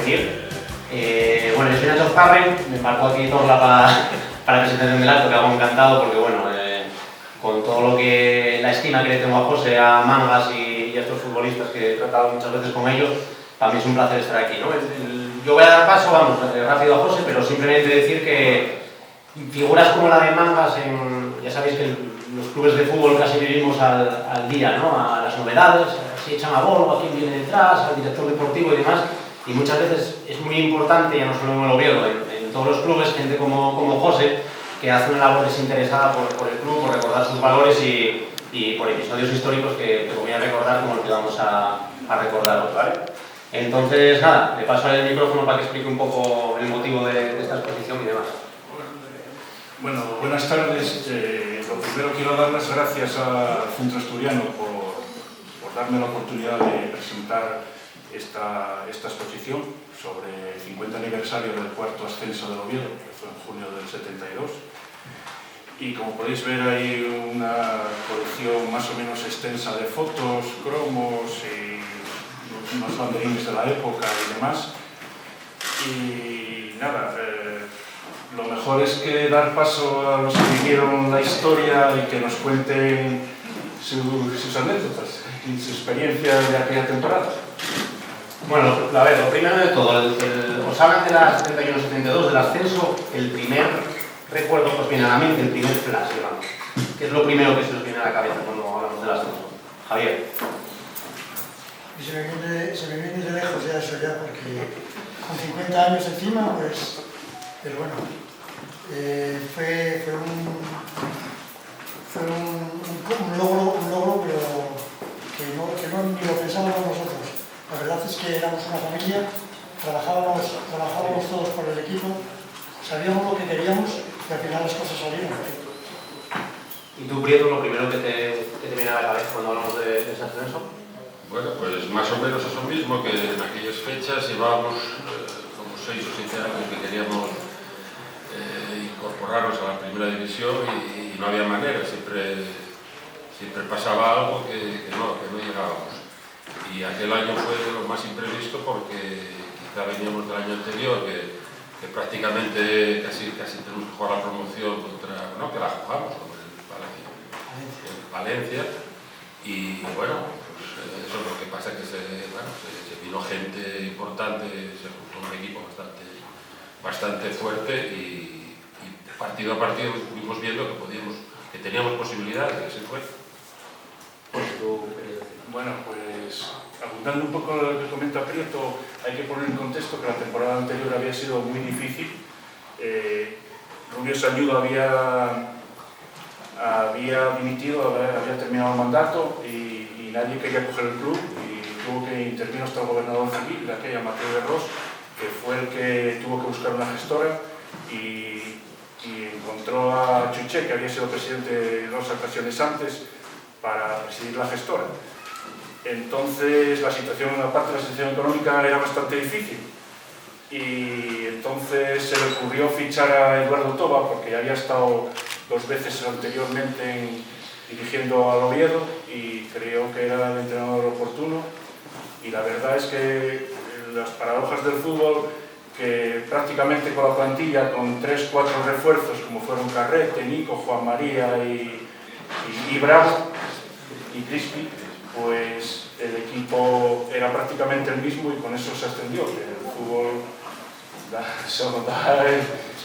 decir. Bueno, yo soy Nacho Farren, me embarco aquí Torla para la presentación del acto, que hago encantado porque, bueno, con todo lo que la estima que le tengo a José, a Mangas y a estos futbolistas que he tratado muchas veces con ellos, para mí es un placer estar aquí, ¿no? Yo voy a dar paso, vamos, rápido a José, pero simplemente decir que figuras como la de Mangas, ya sabéis que los clubes de fútbol casi vivimos al día, ¿no? A las novedades, si echan a Bolo, a quién viene detrás, al director deportivo y demás, y muchas veces es muy importante, ya no solo en el Oviedo, en todos los clubes, gente como José, que hace una labor desinteresada por el club, por recordar sus valores y por episodios históricos que voy a recordar como el que vamos a recordar hoy, ¿vale? Entonces, nada, le paso el micrófono para que explique un poco el motivo de esta exposición y demás. Bueno, buenas tardes. Lo primero quiero dar las gracias al Centro Asturiano por darme la oportunidad de presentar esta exposición sobre el 50 aniversario del cuarto ascenso del Oviedo, que fue en junio del 72. Y como podéis ver, hay una colección más o menos extensa de fotos, cromos y unos banderines de la época y demás. Y nada, lo mejor es que dar paso a los que vivieron la historia y que nos cuenten sus anécdotas y su experiencia de aquella temporada. Bueno, a ver, lo primero de todo, os hablan de la 71-72, del ascenso, el primer recuerdo que os viene a la mente, el primer flash, digamos. ¿Qué es lo primero que se os viene a la cabeza cuando hablamos del ascenso? Javier. Se me viene de lejos ya eso ya, porque con 50 años encima, pues, pero bueno, fue un logro, pero que no ni lo pensábamos nosotros. La verdad es que éramos una familia, trabajábamos todos por el equipo, sabíamos lo que queríamos y al final las cosas salieron. ¿Y tú, Prieto, lo primero que te viene a la cabeza cuando hablamos de ese ascenso? Bueno, pues más o menos eso mismo, que en aquellas fechas llevábamos como 6 o 7 años que queríamos incorporarnos a la primera división y no había manera, siempre pasaba algo que no llegábamos. Y aquel año fue de lo más imprevisto porque quizá veníamos del año anterior que prácticamente casi tenemos que jugar la promoción contra, no, que la jugamos con el Valencia y bueno, pues eso es lo que pasa, que se vino gente importante, se juntó un equipo bastante fuerte y partido a partido fuimos viendo que teníamos posibilidades, que se fue. Bueno, pues abundando un poco lo que comenta Prieto, hay que poner en contexto que la temporada anterior había sido muy difícil. Rubio Sayudo había dimitido, había terminado el mandato y nadie quería coger el club y tuvo que intervenir hasta el gobernador civil de aquella, Mateo de Ros, que fue el que tuvo que buscar una gestora y encontró a Chuché, que había sido presidente 2 ocasiones antes, para presidir la gestora. Entonces la situación, aparte de la situación económica, era bastante difícil y entonces se le ocurrió fichar a Eduardo Toba porque ya había estado 2 veces anteriormente dirigiendo al Oviedo y creo que era el entrenador oportuno. Y la verdad es que las paradojas del fútbol, que prácticamente con la plantilla, con 3-4 refuerzos como fueron Carrete, Nico, Juan María y Bravo y Crispy, pues el equipo era prácticamente el mismo y con eso se ascendió. El fútbol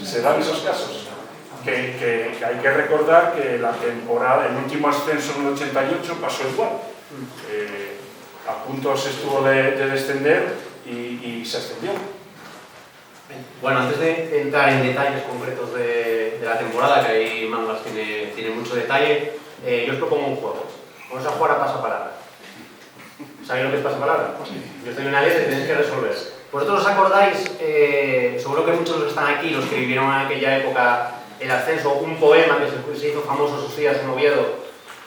se dan esos casos. Que hay que recordar que la temporada, el último ascenso en el 88 pasó igual. A puntos estuvo de descender y se ascendió. Bueno, antes de entrar en detalles concretos de la temporada, que ahí Mangas tiene mucho detalle, yo os propongo un juego. Vamos a jugar a pasapalabra. ¿Sabéis lo que es pasapalabra? Yo estoy en una letra y tenéis que resolver. ¿Vosotros os acordáis, seguro que muchos están aquí, los que vivieron en aquella época el ascenso, un poema que se hizo famoso sus días en Oviedo,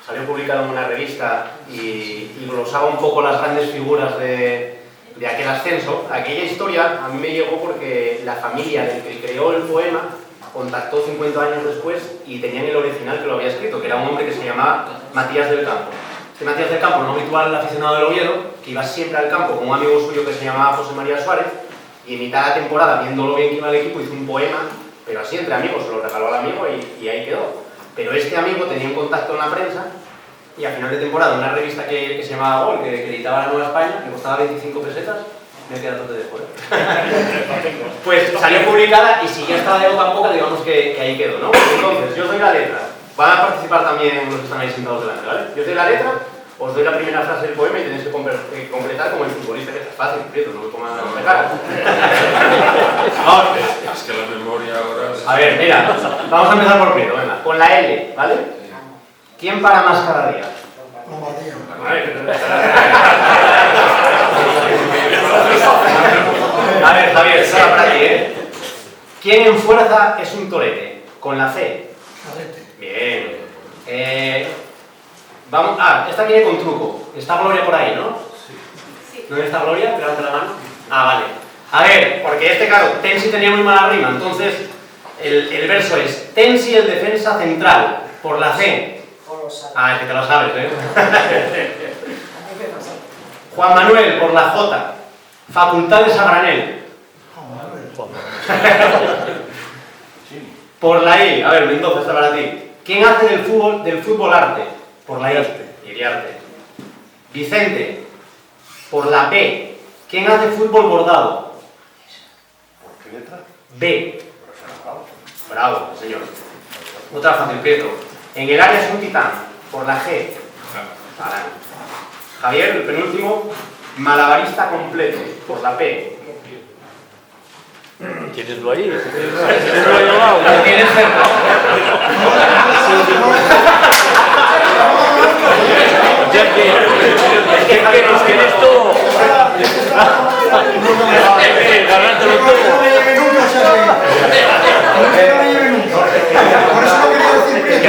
salió publicado en una revista y glosaba un poco las grandes figuras de aquel ascenso? Aquella historia a mí me llegó porque la familia del que creó el poema contactó 50 años después y tenían el original que lo había escrito, que era un hombre que se llamaba Matías del Campo. Este Matías del Campo, no habitual aficionado del Oviedo, que iba siempre al campo con un amigo suyo que se llamaba José María Suárez, Y en mitad de la temporada, viendo lo bien que iba el equipo, hizo un poema, pero así entre amigos, se lo regaló al amigo y ahí quedó. Pero este amigo tenía un contacto en la prensa y a final de temporada, una revista que se llamaba Gol, que editaba la Nueva España, le costaba 25 pesetas, me queda todo de fuera. Pues salió publicada y si ya estaba de boca en boca, digamos que ahí quedó, ¿no? Entonces, yo os doy la letra. Van a participar también los que están ahí sentados delante, ¿vale? Yo os doy la letra, os doy la primera frase del poema y tenéis que completar como el futbolista, que es fácil, Prieto, no me pongan de cara. Vamos. Es que la memoria ahora... A ver, mira, vamos a empezar por Prieto, venga, con la L, ¿vale? ¿Quién para más cada día? Lombardía. A ver, Javier, esa era para ti, ¿eh? ¿Quién en fuerza es un torete? Con la C. Carrete. Bien. Vamos, esta viene con truco. Está Gloria por ahí, ¿no? Sí. ¿Dónde está Gloria? Levanta la mano. Vale. A ver, porque claro, Tensi tenía muy mala rima, entonces el verso es Tensi el defensa central, por la C. Es que te lo sabes, ¿eh? Juan Manuel, por la J. Facultades a granel. Por la I, a ver, Mendoza, está para ti. ¿Quién hace del fútbol arte? Por la I. Iriarte. Vicente, por la B. ¿Quién hace fútbol bordado? ¿Por qué letra? B. Bravo, señor. Otra fácil, Pedro. En el área es un titán. Por la G. Javier, el penúltimo. Malabarista completo. Por la P. ¿Tieneslo ahí? ¿Tieneslo ahí al lado? Lo tienes cerca. Es que eres todo. Ganártelo todo. No me lleve nunca, o sea que no me lleve nunca. Por eso no quería decir Prieto.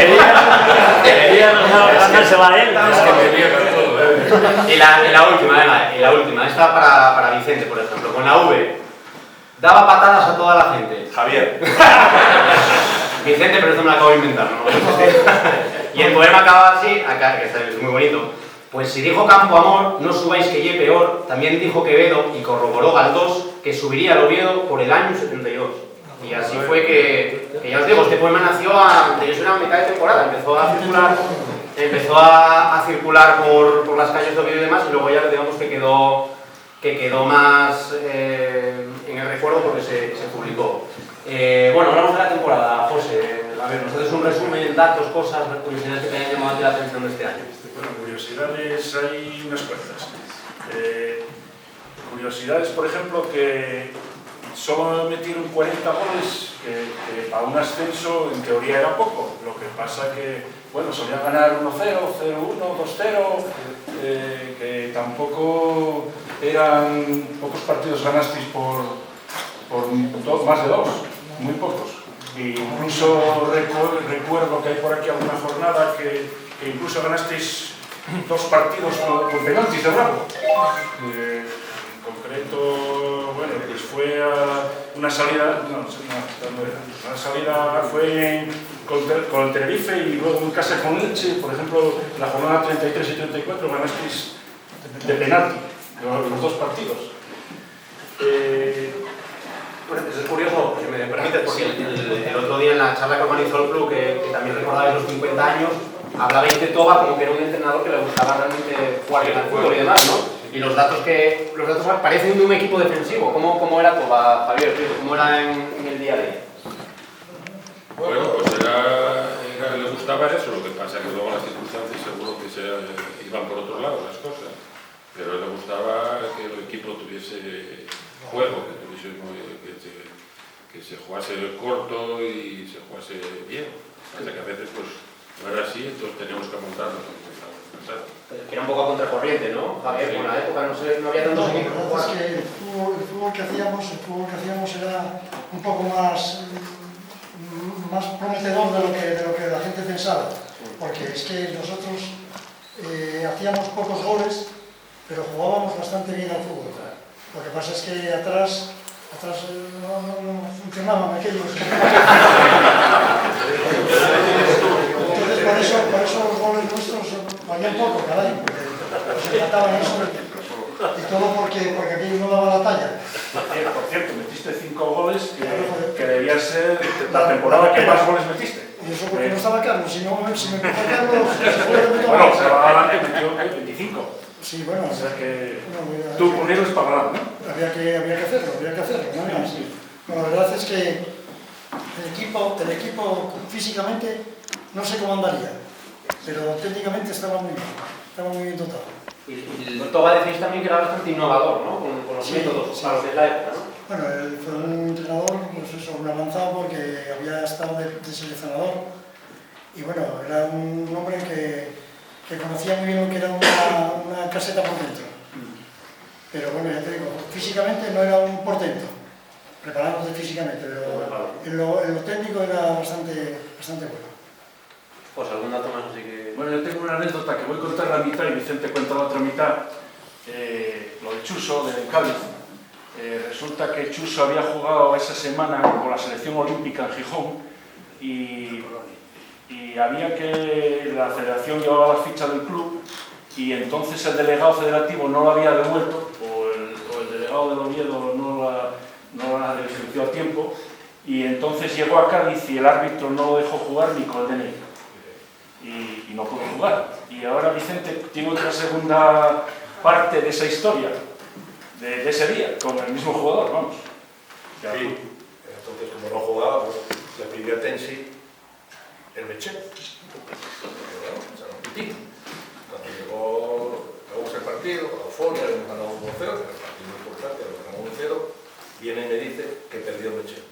Quería ganársela a él. Es que tenía que todo, Y la última, venga, y la última. Esta para Vicente, por ejemplo. Con la V. Daba patadas a toda la gente. Javier. Vicente, pero esto me lo acabo de inventar, ¿no? Y el poema acaba así, acá, que es muy bonito. Pues si dijo Campo Amor, no subáis que ye peor, también dijo Quevedo y corroboró Galdós que subiría al Oviedo por el año 72. Y así fue que ya os digo, este poema nació yo soy una mitad de temporada, empezó a circular por las calles de Oviedo y demás, y luego ya digamos que quedó más en el recuerdo porque se publicó. Bueno, hablamos de la temporada, José. A ver, nos haces un resumen, datos, cosas, curiosidades que te hayan llamado la atención de este año. Bueno, curiosidades hay unas cuantas. Curiosidades, por ejemplo, que solo metieron 40 goles, que para un ascenso en teoría era poco. Lo que pasa que, bueno, solían ganar 1-0, 0-1, 2-0, que tampoco eran pocos partidos ganasteis por más de 2, muy pocos. E incluso recuerdo que hay por aquí alguna jornada que incluso ganasteis 2 partidos por penaltis de Bravo. En concreto, bueno, pues fue a una salida, una salida fue con el Tenerife y luego en casa con Elche, por ejemplo, en la jornada 33 y 34 ganasteis de penalti los 2 partidos. Bueno, eso es curioso, si me permites, porque el otro día en la charla que organizó el club, que también recordabais los 50 años, hablabais de Toba como que era un entrenador que le gustaba realmente jugar bien al fútbol y demás, ¿no? Y los datos parecen de un equipo defensivo. ¿Cómo era Toba, Javier? ¿Cómo era en el día a día? Bueno, pues le gustaba eso, lo que pasa es que luego las circunstancias seguro que iban por otro lado las cosas, pero le gustaba que el equipo tuviese juego, que se jugase corto y se jugase bien. Hasta que a veces pues no era así, entonces teníamos que montarnos lo que estábamos pensando. Que era un poco a contracorriente, ¿no? Javier, por la época no había tantos equipos. La verdad es que el fútbol que hacíamos era un poco más prometedor de lo que la gente pensaba. Porque es que nosotros hacíamos pocos goles, pero jugábamos bastante bien al fútbol. Lo que pasa es que atrás no funcionaban aquellos. Entonces por eso los goles nuestros valían poco cada año, porque nos empataban eso. Y todo porque aquello no daba la talla. Por cierto, metiste 5 goles que debía ser la temporada que más goles metiste. Y eso porque no estaba Carlos, si me empezó Carlos, seguramente Bueno, se va adelante, metió 25. Sí, bueno, O sea que bueno, tú con es para ganar, ¿no? había que hacerlo, no hay más. Bueno, la verdad es que el equipo físicamente no sé cómo andaría, pero técnicamente estaba muy bien dotado. Y Toba decís también que era bastante innovador, ¿no? Con los métodos para lo que es la época, ¿no? Bueno, él fue un entrenador, pues eso, un avanzado porque había estado de seleccionador y bueno, era un hombre que conocía muy bien lo que era una caseta por dentro. Pero bueno, ya te digo, físicamente no era un portento, preparándose físicamente, pero en lo técnico era bastante bueno. Pues algún dato más así que... Bueno, yo tengo una anécdota que voy a contar la mitad y Vicente cuenta la otra mitad. Lo de Chuso, de Cádiz. Resulta que Chuso había jugado esa semana con la selección olímpica en Gijón y había que... la federación llevaba la ficha del club y entonces el delegado federativo no la había devuelto o el delegado del Oviedo no la devolvió a tiempo y entonces llegó a Cádiz y el árbitro no lo dejó jugar ni con el DNI. Y no pudo jugar. Y ahora Vicente tiene otra segunda parte de esa historia, de ese día, con el mismo jugador, vamos. Sí, entonces como no jugaba, pues le pidió a Tensi el mechero. Bueno, echaron pitito. Cuando acabamos el partido, a Euforia, hemos ganado 1-0, el partido importante, lo ganamos 1-0, viene y me dice que perdió el mechero.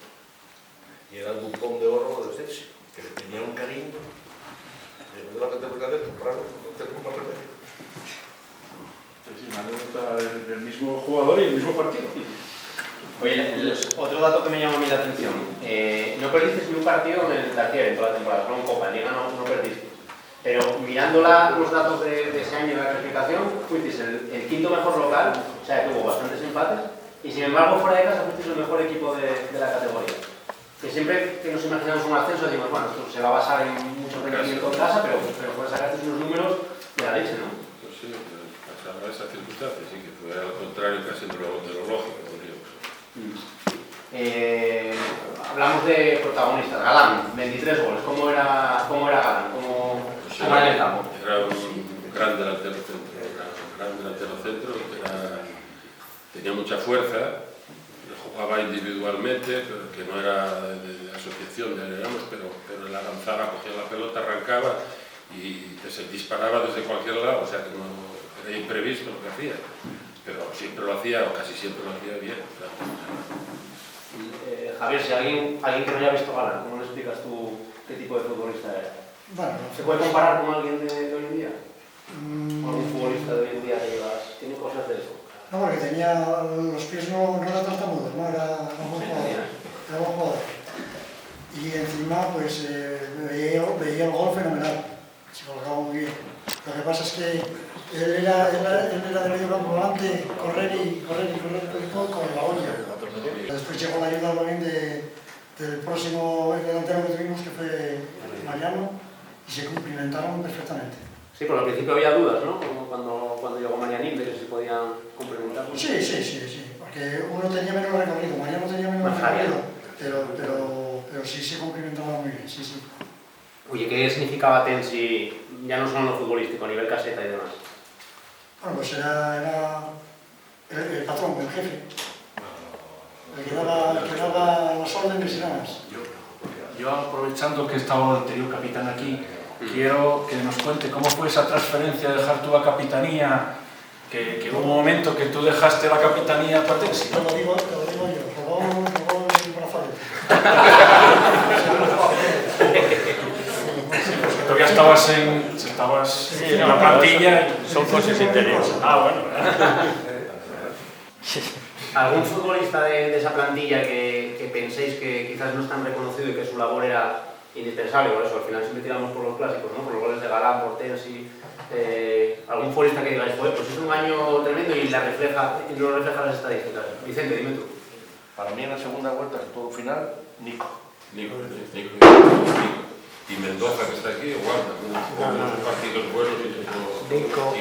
Y era el bupón de oro de Tensi, que le tenía un cariño. De lo que tengo que hacer, comprarlo, no tengo más remedio. Sí, una anécdota del mismo jugador y el mismo partido. Oye, otro dato que me llamó a mí la atención. No perdisteis ni un partido en el terciario en toda la temporada, solo en Copa, en Liga no perdisteis. Pero mirando los datos de ese año de la clasificación, fuisteis el quinto mejor local, o sea, tuvo bastantes empates, y sin embargo fuera de casa fuisteis el mejor equipo de la categoría. Que siempre que nos imaginamos un ascenso decimos, bueno, esto se va a basar en mucho rendimiento en casa, pero puedes sacarte unos números de la leche, ¿no? Pues sí, pasaba esa circunstancia, sí, que fue al contrario casi de lo lógico, podríamos. Hablamos de protagonistas. Galán, 23 goles. ¿Cómo era Galán? ¿Cómo era el campo? Era un gran delantero centro, tenía mucha fuerza, jugaba individualmente, pero que no era de asociación, digamos, pero la lanzaba, cogía la pelota, arrancaba y se disparaba desde cualquier lado, o sea que no era imprevisto lo que hacía, pero siempre lo hacía, o casi siempre lo hacía bien. Claro. Javier, si alguien que no haya visto Galán, ¿cómo le explicas tú qué tipo de futbolista era? Bueno, ¿Se puede comparar con alguien de hoy en día? ¿Con algún futbolista de hoy en día que llevas? ¿Tiene cosas de eso? no, porque tenía los pies no eran tartamudos, no era un buen jugador. Y encima pues veía el gol fenomenal, se colocaba muy bien. Lo que pasa es que él era de medio campo volante, correr con la olla. Después llegó la ayuda también del próximo delantero que tuvimos, que fue Mariano, y se complementaron perfectamente. Sí, pero al principio había dudas, ¿no? Como cuando llegó Marianín, de que se podían complementar. Sí, porque uno tenía menos recorrido, Mariano tenía menos recorrido, pero sí se complementaba muy bien, sí. Oye, ¿qué significaba Tensi, ya no solo en lo futbolístico, a nivel caseta y demás? Bueno, pues era el patrón, el jefe, el que daba las órdenes y nada más. Yo aprovechando que estaba el anterior capitán aquí, quiero que nos cuente cómo fue esa transferencia de dejar tú la capitanía, que hubo un momento que tú dejaste la capitanía para Tensi. Te lo digo yo, robó el brazalete. Todavía estabas en la plantilla. Son cosas interiores. Bueno. ¿Algún futbolista de esa plantilla que penséis que quizás no es tan reconocido y que su labor era indispensable? Por eso, al final siempre tiramos por los clásicos, ¿no? Por los goles de Galán, por Tensi. ¿Algún futbolista que digáis, pues es un año tremendo y no refleja las estadísticas? Vicente, dime tú. Para mí en la segunda vuelta, en todo final, Nico. Y Mendoza, que está aquí, igual, algunos partidos buenos y Nico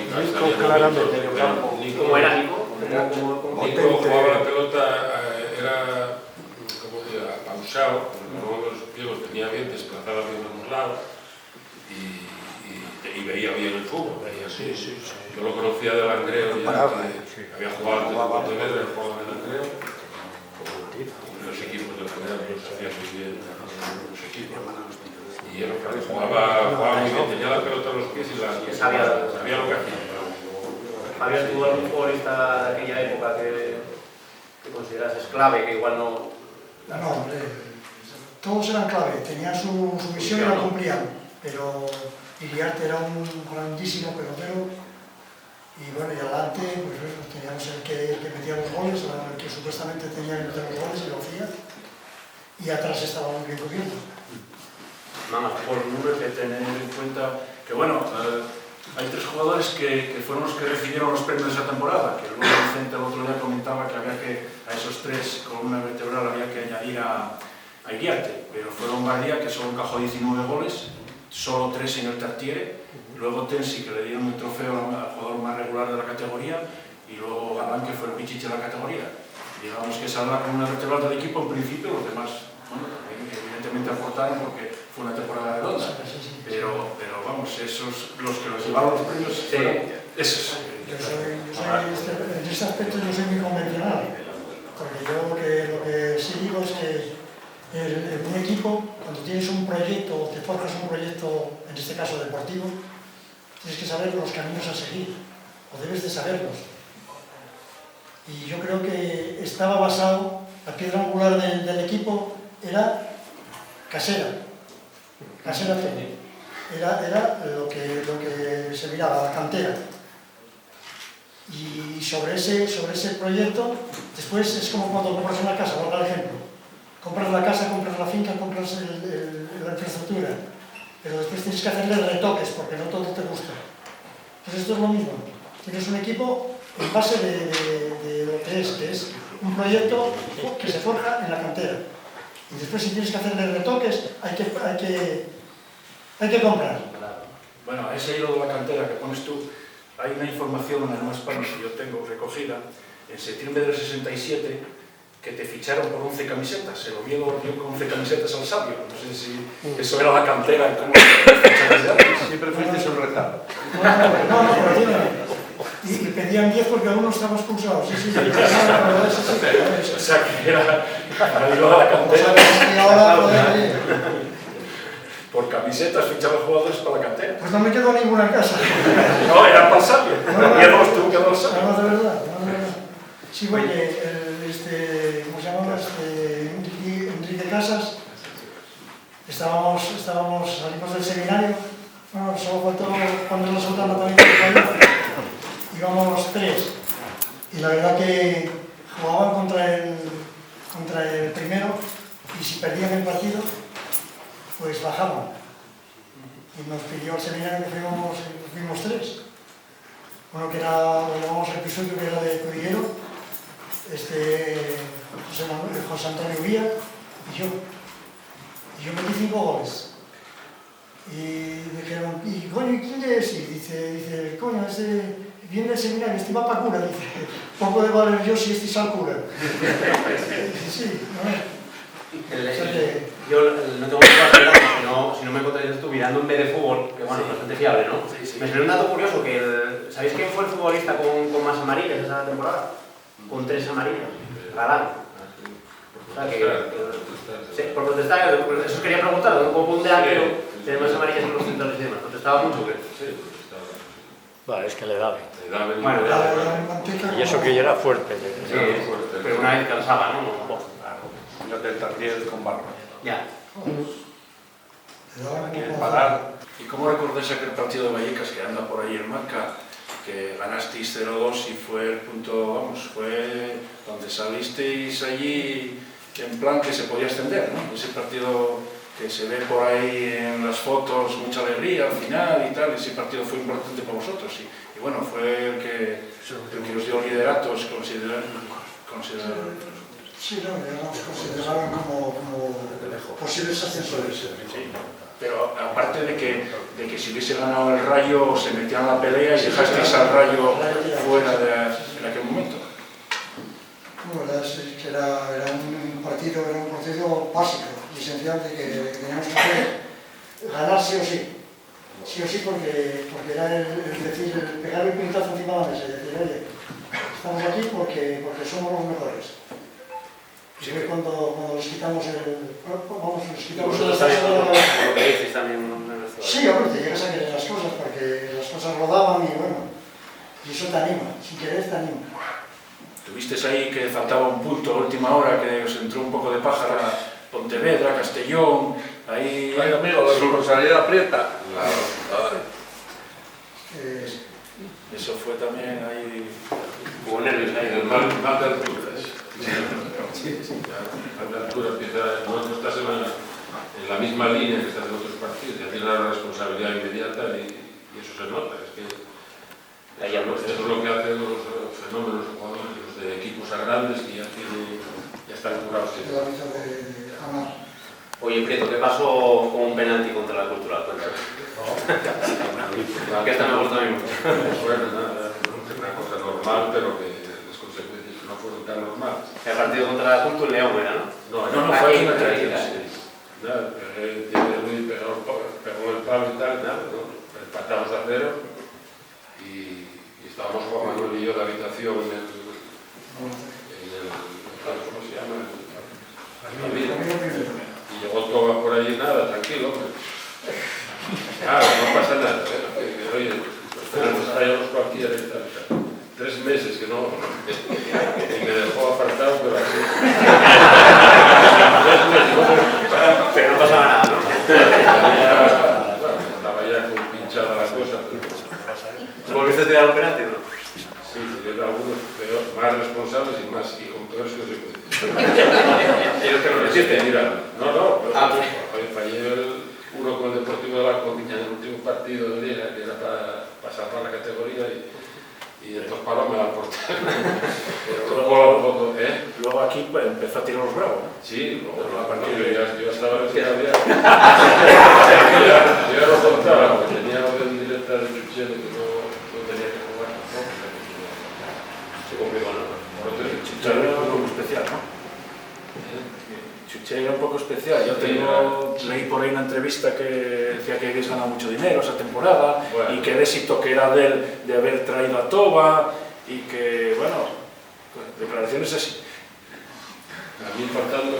claramente en el campo. ¿Cómo era Nico? Nico jugaba la pelota, era, como digo, pausado, porque luego los pliegos tenía bien, desplazaba bien a un lado y veía bien el fútbol. Veía así. Yo lo conocía de Langreo, ya que había jugado antes de Pontevedra, jugaba en Langreo, con los equipos de Langreo, los hacía muy bien los equipos. Y él jugaba muy bien, tenía la pelota en los pies y sabía lo que hacía. Javier, ¿tuvo algún futbolista de aquella época que considerases clave, que igual no...? No, todos eran clave, tenían su misión y la cumplían, pero Iriarte era un grandísimo pelotero y bueno, y adelante pues teníamos el que metía los goles, el que supuestamente tenía que meter los goles y lo hacía, y atrás estaba muy bien cubierto. Por números que tener en cuenta que bueno, hay 3 jugadores que fueron los que recibieron los premios de esa temporada, que luego Vicente el otro día comentaba que había que a esos 3 columna vertebral había que añadir a Iriarte, pero fueron Badía, que solo encajó 19 goles, solo 3 en el Tartiere, luego Tensi, que le dieron el trofeo al jugador más regular de la categoría, y luego Galán, que fue el pichiche de la categoría. Digamos que esa es la columna vertebral del equipo, en principio los demás, bueno, evidentemente aportaron porque fue una temporada redonda, pero vamos, esos, los que los llevaron los premios, fueron esos. En este aspecto yo soy muy convencional, porque yo lo que sí digo es que en un equipo, cuando tienes un proyecto o te forjas un proyecto, en este caso deportivo, tienes que saber los caminos a seguir, o debes de saberlos. Y yo creo que estaba basado, la piedra angular del equipo era casera todo. Era lo que se miraba, la cantera. Y sobre ese proyecto, después es como cuando compras una casa, por ejemplo. Compras la casa, compras la finca, compras la infraestructura, pero después tienes que hacerle retoques porque no todo te gusta. Pues esto es lo mismo. Tienes un equipo en base de lo que es un proyecto que se forja en la cantera. Y después si tienes que hacerle retoques, hay que comprar. Bueno, ese hilo de la cantera que pones tú, hay una información en la Nueva España que yo tengo recogida, en septiembre del 67, que te ficharon por 11 camisetas. El Oviedo dio con 11 camisetas al Sabio. No sé si eso era la cantera y cómo te fichan desde antes. Siempre fuiste un retardo. No, pero tiene. Y pedían 10 porque uno estaba expulsado. Sí. O sea que era el hilo de la cantera. Y ahora, Por camisetas fichaban jugadores para la cantera. pues no me quedó ninguna en casa. No, era para el Sabio. Y dos tú quedó el Sabio. No, de verdad. Sí, oye, ¿cómo se llama? Enrique Casas, salimos del seminario, bueno, solo faltó poner la soltana también por español, íbamos 3, y la verdad que jugaban contra el primero, y si perdían el partido, pues bajaban. Y nos pidió el seminario que fuimos 3. Uno que era, lo llamamos el episodio, que era de Cudillero, José Antonio Vía y yo. Y yo metí 5 goles. Y dijeron, ¿y coño, quién es? Y dice, coño, viene del seminario, va para cura. Dice, poco de valer yo si es al cura. Sí, Yo no tengo que si no me contradices tú mirando un B de fútbol, que bueno, bastante fiable, ¿no? Sí. Me salió un dato curioso, que ¿sabéis quién fue el futbolista con más amarillas esa temporada? Con 3 amarillas. Galán. O sea que por protestar, eso quería preguntar, ¿no? Como un delantero tiene más amarillas en los centrales y demás. ¿Protestaba mucho? Sí, protestaba. Vale, es que le daba. Bueno, Y eso que yo era fuerte. sí, pero una vez cansaba, ¿no? Fíjate el Tartiere con barro. Ya. ¿Y cómo recordáis aquel partido de Vallecas que anda por ahí en marca? Que ganasteis 0-2 y fue el punto, vamos, fue donde salisteis allí en plan que se podía extender, ¿no? Ese partido que se ve por ahí en las fotos, mucha alegría al final y tal, ese partido fue importante para vosotros y bueno, fue el que os dio liderato, os consideraron. Sí, nos consideraban como posibles ascensores. Sí. Pero aparte de que si hubiese ganado el Rayo se metían en la pelea y dejasteis al Rayo fuera en aquel momento. era un partido, era un proceso básico y esencial de que teníamos que hacer, ganar sí o sí. Sí o sí, porque era el decir, el pegar el pintazo encima de la mesa y decir, oye, estamos aquí porque somos los mejores. Sí, que cuando les quitamos el... Vamos, les quitamos el... Lo que dices también en nuestro... Sí, hombre, te llegas a querer las cosas, porque las cosas rodaban y bueno, y eso te anima, sin querer te anima. Tuvisteis ahí que faltaba un punto a última hora, que os entró un poco de pájara, Pontevedra, Castellón, ahí... Ay, amigo, la responsabilidad aprieta. Eso fue también ahí... Hubo nervios ahí. Mal de alturas. Mal de alturas, no estás en la misma línea que estás en otros partidos, ya tienes la responsabilidad inmediata y eso se nota. Es que eso es lo que hacen los fenómenos jugadores, los de equipos a grandes que ya están curados. La mitad de ganar. Oye, Prieto, ¿qué pasó con un penalti contra la Cultural? Cuéntame. Que esta me gustó a mí mucho. Bueno, nada, una cosa normal, pero que las consecuencias no fueron tan normales. El partido contra la Cultural, León era, ¿no? No, fue aquí en la tranquila. Nada, Luis pegó el palo y tal, nada, ¿no? Empatamos a 0 y estábamos Juan Manuel y yo de habitación en el ¿cómo se llama? Y llegó Toba por allí, nada, tranquilo, hombre. Claro, no pasa nada, oye, tenemos traíamos cualquiera y tal. 3 meses que no, y me dejó apartado, pero así. 3 meses, Pero no pasaba nada, ¿no? Estaba ya con pinchada la cosa. ¿Volviste a tirar un penalti, no? Sí, tuvieron algunos más responsables y con peores consecuencias. ¿Ellos que no lo hiciste? No, pero fallé uno con el Deportivo de La Coruña en el último partido de Liga, que era para pasar para la categoría y estos palos me la portaron. Luego aquí empezó a tirar los bravos, ¿no? Sí, luego a partir de yo estaba en el yo ya lo contaba, porque tenía orden directa de Chuché de que no tenía que jugar tampoco. Se complicó, ¿no? Chuché era un poco especial, ¿no? Chuché era un poco especial. Yo leí por ahí una entrevista que decía que habéis ganado mucho dinero esa temporada, y que el éxito que era de él de haber traído a Toba, y que, bueno, declaraciones así. A mí faltando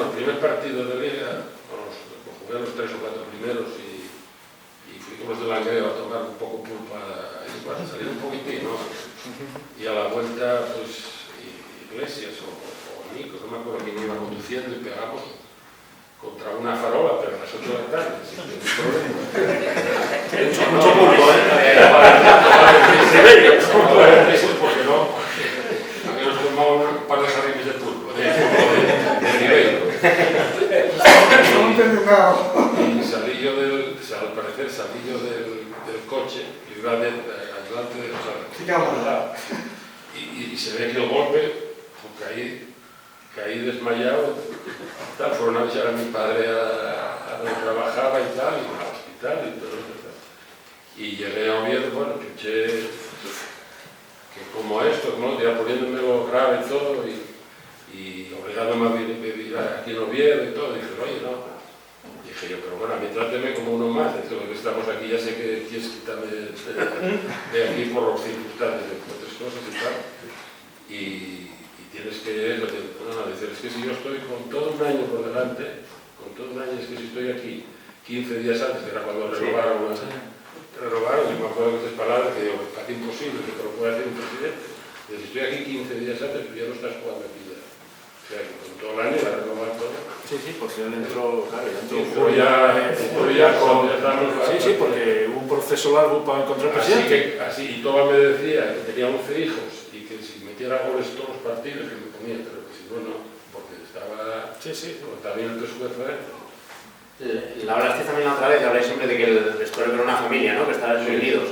el primer partido de Liga, jugué los 3 o 4 primeros y fui con los de Langreo a tocar un poco pulpa para salir un poquitín, ¿no? Y a la vuelta, pues, Iglesias o Nico, no me acuerdo quién iba conduciendo y pegamos contra una farola, pero a las 8 de la tarde, sin ningún problema. Mucho pulpo, Porque no, habíamos tomado un par de sardinas de pulpo, de Ribeiro. Y salí yo al parecer salí yo del coche, y iba adelante de los y se ve que el golpe, caí desmayado, tal, fueron a avisar a mi padre a donde trabajaba y tal, y al hospital y todo eso. Y llegué a Oviedo, bueno, escuché que como esto, ¿no? Ya poniéndomelo grave y todo, y obligándome a vivir aquí en Oviedo y todo, y dije, oye, no. Dije yo, pero bueno, a mí tráteme como uno más, de que estamos aquí, ya sé que quieres quitarme de aquí por las circunstancias, de otras cosas y tal. Y tienes que, decir, es que si yo estoy con todo un año por delante, es que si estoy aquí 15 días antes, que era cuando renovaron, y me acuerdo de esas palabras que digo, es casi imposible que te lo pueda hacer un presidente. Si estoy aquí 15 días antes, tú ya no estás jugando aquí ya. O sea, que con todo el año va a renovar todo. Sí, porque él entró, claro, Sí, porque hubo un proceso largo para encontrar presidente. Así, y Toba me decía que tenía 11 hijos y que si metiera goles todos los partidos que me ponía, pero que si no, porque estaba... también el presupuesto dentro. La hablaste también la otra vez, habláis siempre de que el vestuario era una familia, ¿no? Que estaban unidos.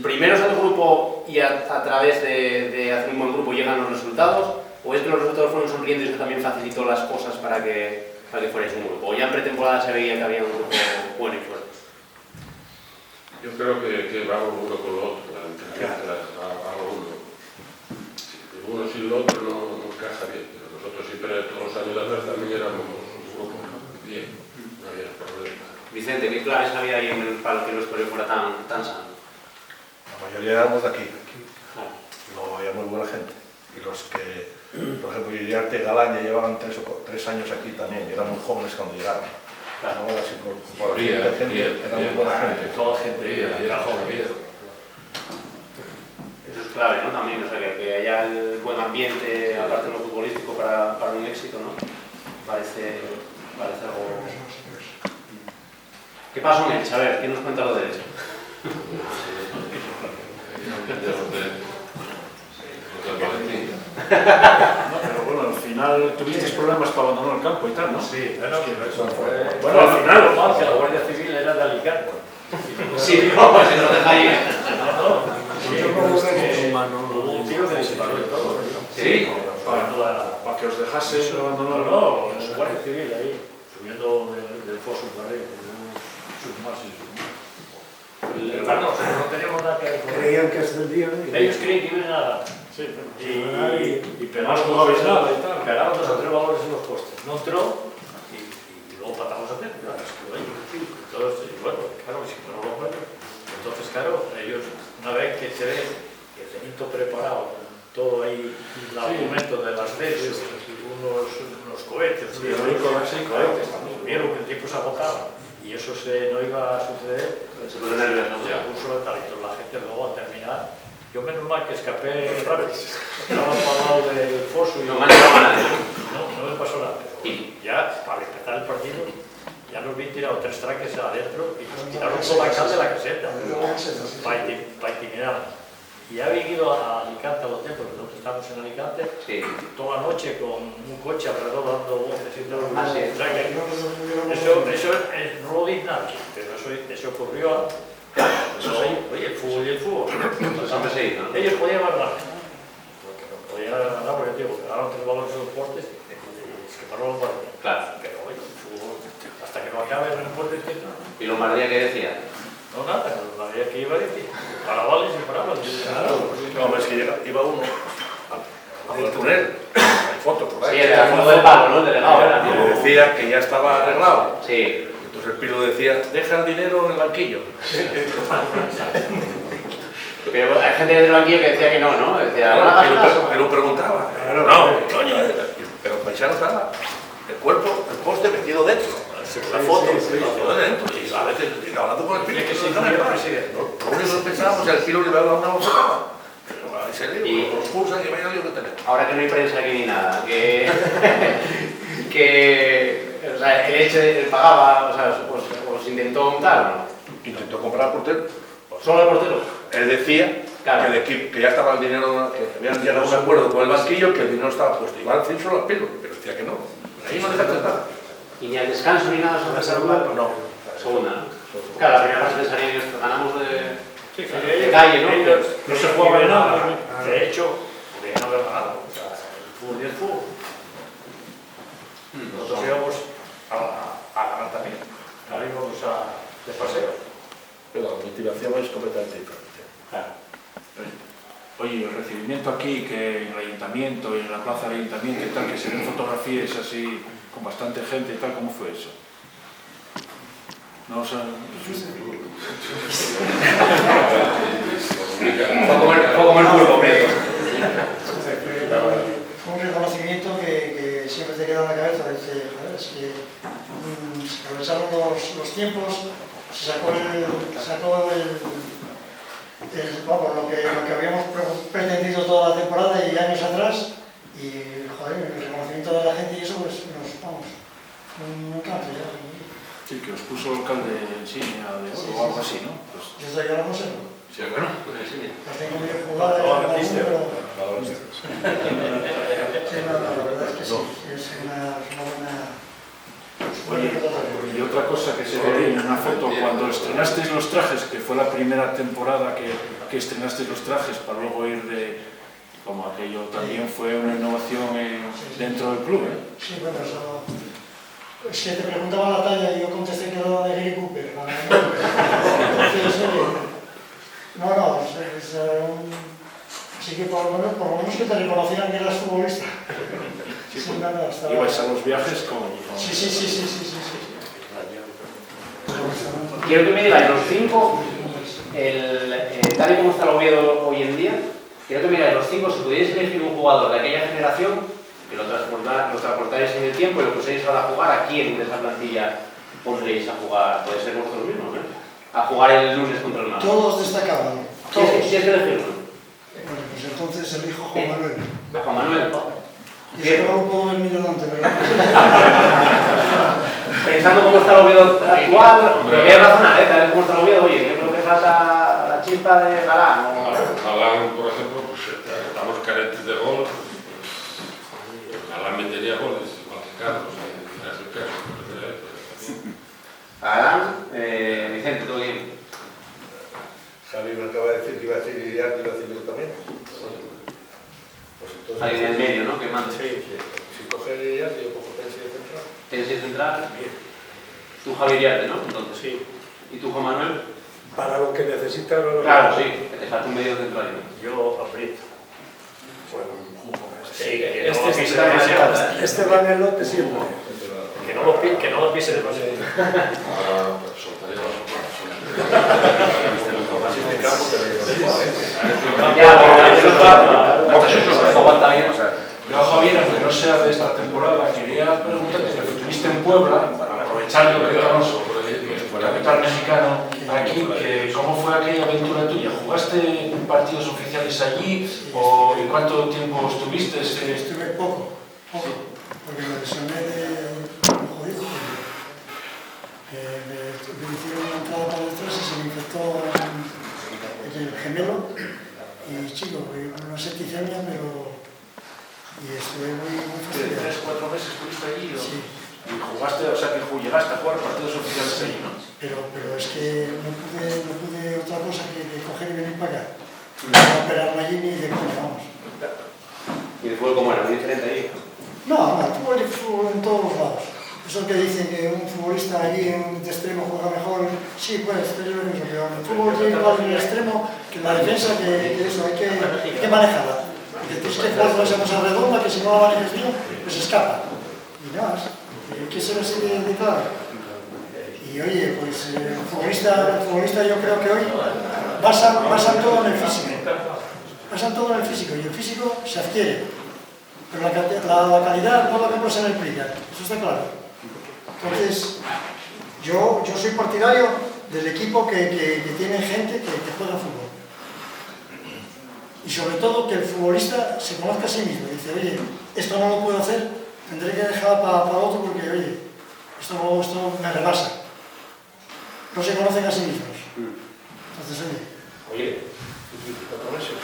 ¿Primero es al grupo y a través de hacer un buen grupo llegan los resultados? ¿O es que los resultados fueron sonrientes y eso también facilitó las cosas para que fuerais un grupo? ¿O ya en pretemporada se veía que había un grupo bueno y fuerte? Yo creo que vamos uno con lo otro, va uno. Uno sin lo otro no encaja bien, pero nosotros siempre, todos los años atrás también éramos bien, no había problema. Vicente, ¿qué claves había ahí para que el vestuario fuera tan sano? La mayoría éramos de aquí. Claro. No había muy buena gente. Y los que, por ejemplo, Iriarte y Galán ya llevaban 3 años aquí también, y eran muy jóvenes cuando llegaron. Claro. No, así por la gente, era muy buena gente. Toda gente Era joven. Eso es clave, ¿no? También, o sea, que haya el buen ambiente, aparte de lo futbolístico, para un éxito, ¿no? Parece algo... ¿Qué pasó en Elche? A ver, ¿quién nos cuenta lo de Elche? No, pero bueno, al final tuvisteis problemas para abandonar el campo y tal, ¿no? Sí, bueno, eso fue... Bueno, al final, lo mal que la Guardia Civil era de Alicante. Sí, no, pues si nos deja ahí. Hubo un tío que disparó y todo. Sí. para que os dejase abandonar el No, en la Guardia Civil ahí, subiendo del foso para arriba, sus más y sus más. No teníamos nada que ver con Creían que ascendían. ellos creían que iban a ganar. Sí, Y además no jugabais nada y tal. pegaron 2 o 3 valores en los postes. No entró y luego patamos a hacer. Entonces, bueno, claro, si no lo juegan. Entonces, claro, ellos, una vez que se ve que tenían todo preparado, todo ahí, el argumento de las veces, unos cohetes, Sí, cohetes también. Vieron que el tiempo se agotaba y eso no iba a suceder. Se puso nervioso. Ya puso la gente luego a terminar. Yo menos mal que escapé rápido. Estaba para el lado del foso y No me ha tirado a nadie. no me pasó nada. Pero ya, para empezar el partido, ya nos habían tirado 3 traques adentro y nos tiraron por la cal de la caseta para intimidarnos. Y ya habían ido a Alicante a los tiempos, nosotros estábamos en Alicante, Sí. toda la noche con un coche alrededor dando voces y todo. Ah, sí. O sea que eso no lo dice nadie, pero eso ocurrió. Oye, el fútbol y el fútbol. Pues siempre se hizo, ¿no? Ellos podían ganar. Porque no podían ganar, porque digo, pegaron 3 balones en los postes, es que paró los partidos. Claro. Pero oye, el fútbol, hasta que no acabe el deporte, ¿Y Lombardía qué decía? no nada, no había que iba a decir. Paraban y se paraban. No, es que iba uno al túnel, hay fotos por Sí, ahí. era como del palo, ¿no? El delegado era. Y le decía que ya estaba arreglado. Sí. Entonces el Pilo decía, deja el dinero en el banquillo. Pero hay gente del banquillo que decía que no, ¿no? Decía, no Claro, hagas caso. pero preguntaba. No, coño, pero el paisano estaba el cuerpo, el poste metido dentro. La foto, metido dentro. Y a veces hablando con el Pilo, Que que sí, no me señor pasa. presidente. Lo único que pensábamos es que el Pilo le iba a dar una bofetada. Pero ahí se le Y- los pulsan y vaya lío que tenemos. Ahora que no hay prensa aquí ni nada, que o sea, el Elche pagaba, o sea, os intentó montar, ¿o no? Intentó comprar al portero. ¿Solo el portero? Él decía Claro. que el equipo, que ya estaba el dinero, que habían llegado a un acuerdo con el banquillo, que el dinero estaba puesto. Iba a decir solo al Pilo, pero decía que no. Ahí no dejaste nada. Y ni al descanso ni nada sobre esa duda. No. Segunda, ¿no? Claro, la primera parte pensaría que esto ganamos de De calle, ¿no? No se jugaba nada. De hecho, podían haber ganado. O sea, el fútbol y el fútbol. Nosotros íbamos a ganar también. Ahora íbamos de paseo. Pero la motivación es completamente diferente. Claro. Oye, el recibimiento aquí, que en el ayuntamiento y en la plaza del ayuntamiento y tal, que se ven fotografías así con bastante gente y tal, ¿cómo fue eso? No, o sea, Fue como el pulpo, preto. Fue un reconocimiento que siempre te queda en la cabeza. Dice, joder, es que se aprovecharon los tiempos, se sacó vamos, lo que habíamos pretendido toda la temporada y años atrás, y joder, el reconocimiento de la gente y eso, pues vamos, un encanto ya. sí, que os puso el alcalde insignia de oro o algo así, ¿no? Pues, Yo estoy ahora no sé, Sí, bueno, pues sí. las tengo bien jugadas, No, pero ¿viste? sí, no, la verdad es que sí, es una buena... oye, y otra cosa que se ve en una foto, cuando estrenasteis los trajes, que fue la primera temporada que estrenasteis los trajes para luego ir de... Como aquello también fue una innovación dentro del club, ¿eh? Sí, bueno, eso... Es que te preguntaba la talla y yo contesté que era de Gary Cooper. No, es Así que por lo menos que te reconocieran que eras futbolista. Sí, Sí, nada, estaba... ibais a los viajes con... Sí. Quiero que me digáis los 5, tal y como está el Oviedo hoy en día, quiero que me digáis los 5, si pudierais elegir un jugador de aquella generación, que lo transportáis en el tiempo y lo pusierais ahora a jugar, ¿a quién de esa plantilla pondréis a jugar? Puede ser vosotros mismos, ¿eh? A jugar el lunes contra el Málaga. Todos destacaban. Todos. Si es que elegirlo. Bueno, pues entonces elijo Juan Manuel. Juan Manuel. Y es que no lo puedo ver ni delante, ¿verdad? Pensando cómo está el Oviedo actual, que es razonable, ¿eh? Cómo está el Oviedo, oye, yo creo que falta la chispa de Galán. Galán, por ejemplo, pues estamos carentes de gol. Galán metería goles, igual que Carlos, en ese caso. Galán, Vicente, todo bien. Javi me acaba de decir que iba a decir Iriarte, iba a decir yo también. Pues entonces... Ahí en el medio, ¿no? Que mande. Sí. Si coge Iriarte, yo cojo Tensi de central. Tensi central. Tú, Javier Iriarte, ¿no? Entonces. Sí. ¿Y tú, Juan Manuel? Para lo que necesita, no lo Claro, sí, que te falta un medio central. Yo aprieto. Bueno, Sí, que Este no sí pise demasiado. Este va en el lote siempre. Que no lo pise demasiado. Ahora soltaría las cosas. Así de campo que Ya, pero aguanta bien. yo, Javier, aunque no sea de esta temporada, quería preguntarte, que estuviste en Puebla, para aprovechar lo que estamos capital mexicano aquí, que ¿cómo fue aquella aventura tuya? ¿Jugaste partidos oficiales allí y cuánto tiempo estuviste? Estuve poco, porque me lesioné de jodido. Me hicieron una entrada para el 3 y se me infectó en el gemelo. Y chico, una septicemia, pero... Y estuve muy fastidiado. 3-4 meses estuviste allí Sí. y jugaste, o sea que llegaste a jugar partidos oficiales allí, ¿no? Pero es que no pude otra cosa que coger y venir para acá. No iba a operarme allí ni de coña, vamos. ¿Y después cómo era? ¿Muy diferente ahí? No, el fútbol en todos los lados. Eso que dicen que un futbolista allí en de extremo juega mejor, sí, pues, pero yo lo mismo, pero en el fútbol tiene igual en el extremo que en la defensa, que eso, hay que manejarla. Porque tienes que jugar con esa cosa redonda, que si no la manejas bien, pues escapa. Y nada más, hay que ser así de claro. Y oye, pues el futbolista yo creo que hoy basan todo en el físico. Basan todo en el físico, y el físico se adquiere. Pero la calidad no la compras en el Prica, eso está claro. Entonces, yo soy partidario del equipo que tiene gente que juega fútbol. Y sobre todo que el futbolista se conozca a sí mismo. Dice, oye, esto no lo puedo hacer, tendré que dejar para otro porque, oye, esto me rebasa. No se conocen a sí mismos. Entonces, Oye, tú tuviste 4 meses.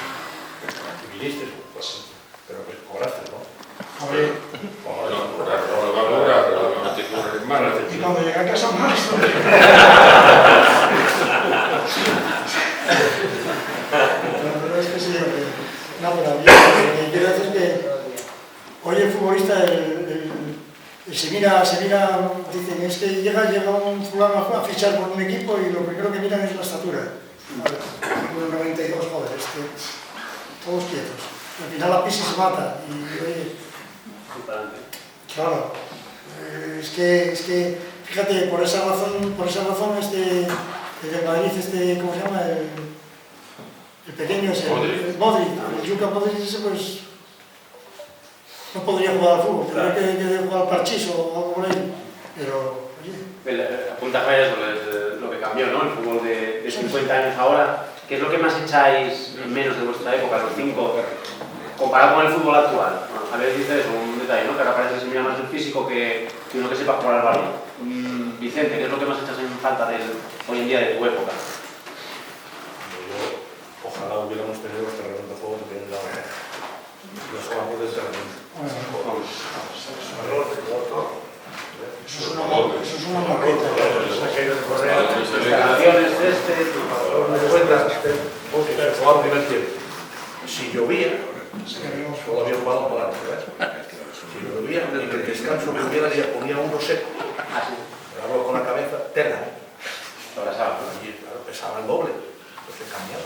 Y viniste, pues, pero que cobraste, ¿no? oye, No va a lograr, pero no te corres mal. y cuando llegué a casa más. La verdad es que sí, no, pero lo que quiero decir es que hoy el futbolista se mira, dicen, es que llega un fulano a fichar por un equipo y lo primero que miran es la estatura. Unos 92, joder, todos quietos. Al final la pisa y se mata. Y oye, claro, es que, fíjate, por esa razón el de Madrid, ¿cómo se llama? El pequeño ese, el Modric, el Luka Modric ese, pues no podría jugar al fútbol, tendría que jugar al parchís o algo por ahí, pero oye. Apunta Javier sobre lo que cambió, ¿no? El fútbol de 50 años ahora. ¿Qué es lo que más echáis menos de vuestra época, los 5, comparado con el fútbol actual? Bueno, Javier dice eso, un detalle, ¿no? Que ahora parece que se mira más el físico que uno que sepa jugar al balón. Vicente, ¿qué es lo que más echas en falta hoy en día de tu época? Ojalá hubiéramos tenido los terrenos de juego que tienen ahora. Los campos de entrenamiento. Eso es una maqueta. Instalaciones, Porque se jugaba el primer tiempo. Si llovía, solo había jugado por antes, ¿ves? Si llovía, en el descanso que hubiera, ya ponía uno seco. Hablo con la cabeza, tela, ¿eh? Y claro, pesaba el doble. Entonces cambiaba.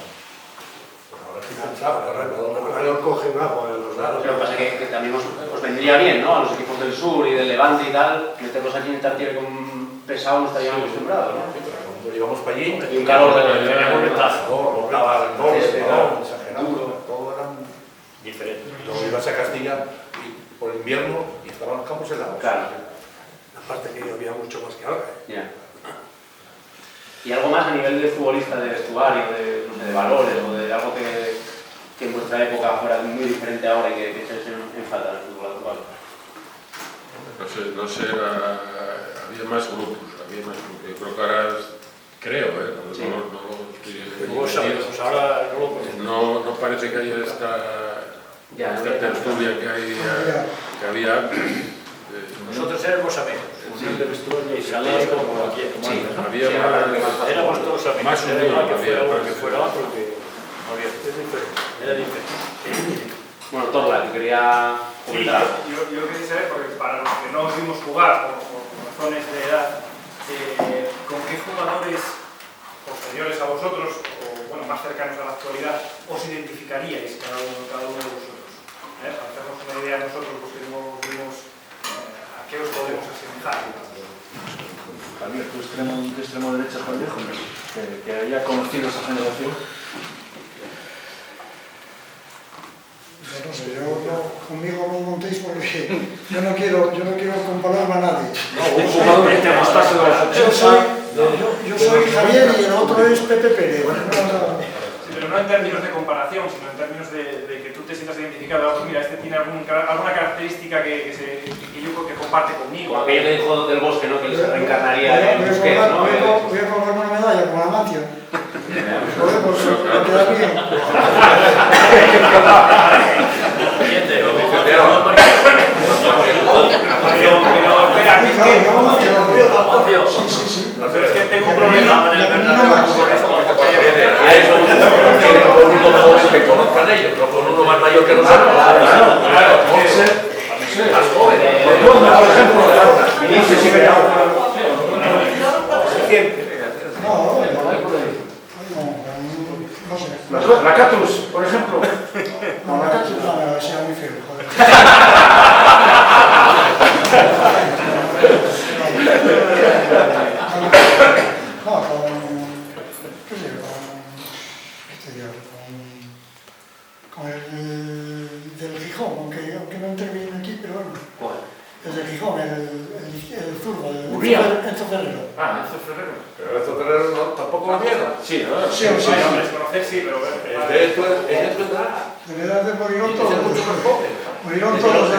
Ahora sí pensaba, ahora el balón no cogen agua en los lados. Lo que pasa es que también os vendría bien, ¿no? A los equipos del sur y del Levante y tal, meterlos aquí en el Tartiere con pesado no estarían acostumbrados, ¿no? Cuando llegamos para allí, Y un calor de Teníamos ventaja. todo estaba exagerado, todo era Diferente. luego ibas a Castilla y por invierno y estaban los campos helados. Claro. Aparte que había mucho más que ahora. Ya. ¿Y algo más a nivel de futbolista, de vestuario, no sé, de valores o de algo que en vuestra época fuera muy diferente ahora y que echáis en falta en el fútbol actual? No sé, había más grupos, Yo creo que ahora, no Sí. Vos sabés, pues ahora el grupo. no parece que haya esta tertulia que había antes. Nosotros éramos amigos. Y salíais como aquí. Había Éramos todos amigos. más Era unión, igual que había fuera uno más- que fuera otro, que no había. Era diferente. Bueno, Torla, que quería Sí, comentar. yo quería saber, porque para los que no vimos jugar por razones de edad, ¿con qué jugadores posteriores a vosotros, o bueno, más cercanos a la actualidad, os identificaríais cada uno de vosotros? Para hacernos una idea nosotros, pues que no vimos a qué os podemos asemejar. Javier, tu extremo derecha, Javier, que haya conocido esa generación. No sé, conmigo no montéis porque yo no quiero compararme a nadie. Un jugador que te gustase de los 80. Yo soy Javier y el otro es Pepe Pérez. Sí, pero no en términos de comparación, sino en términos de que tú te sientas identificado. Pues mira, este tiene alguna característica que yo creo que comparte conmigo. Como aquello que dijo del Bosque, ¿no? Que él se reencarnaría en Busquets, ¿no? Voy a colgarme una medalla con la Mancia. Podemos quedar bien. Pero es que tengo un problema. Que conozcan ellos, no con uno más mayor que nosotros. Más joven. Por ejemplo, Vinicius y Bellingham. No sé. La Catus, por ejemplo. No, la Catus no, sea muy feo, joder. No, ¿qué sé? Con el del Gijón, aunque no interviene aquí, pero bueno. El del Gijón, el zurdo, el Enzo Ferrero. Ah, Enzo Ferrero. Pero estos Ferreros no, tampoco lo vieron. Sí, ¿no? Sí, Sí, hombre, desconocer sí, pero... Es de tu edad. De la edad de Morirón Es mucho todos. más joven. Morirón todos.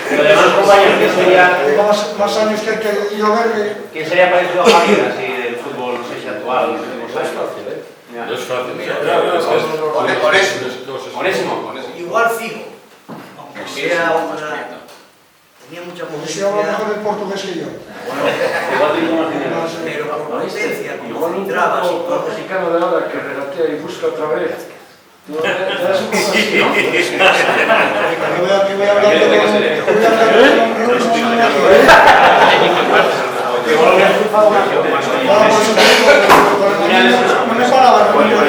Pero de los compañeros, Tengo más años que el que yo verle. ¿quién sería parecido a Javier, así, del fútbol, no sé si actual? No es fácil, ¿eh? Ya. No es fácil. Onésimo. Igual Figo, aunque sea una... Tenía mucha Si habla potencia, mejor el portugués que yo. Igual tengo más dinero. pero por potencia, como Igual un filtrabas y poco todo. mexicano de ahora que regatea y busca otra vez. Tú te das un poco así, ¿no? Que voy a hablar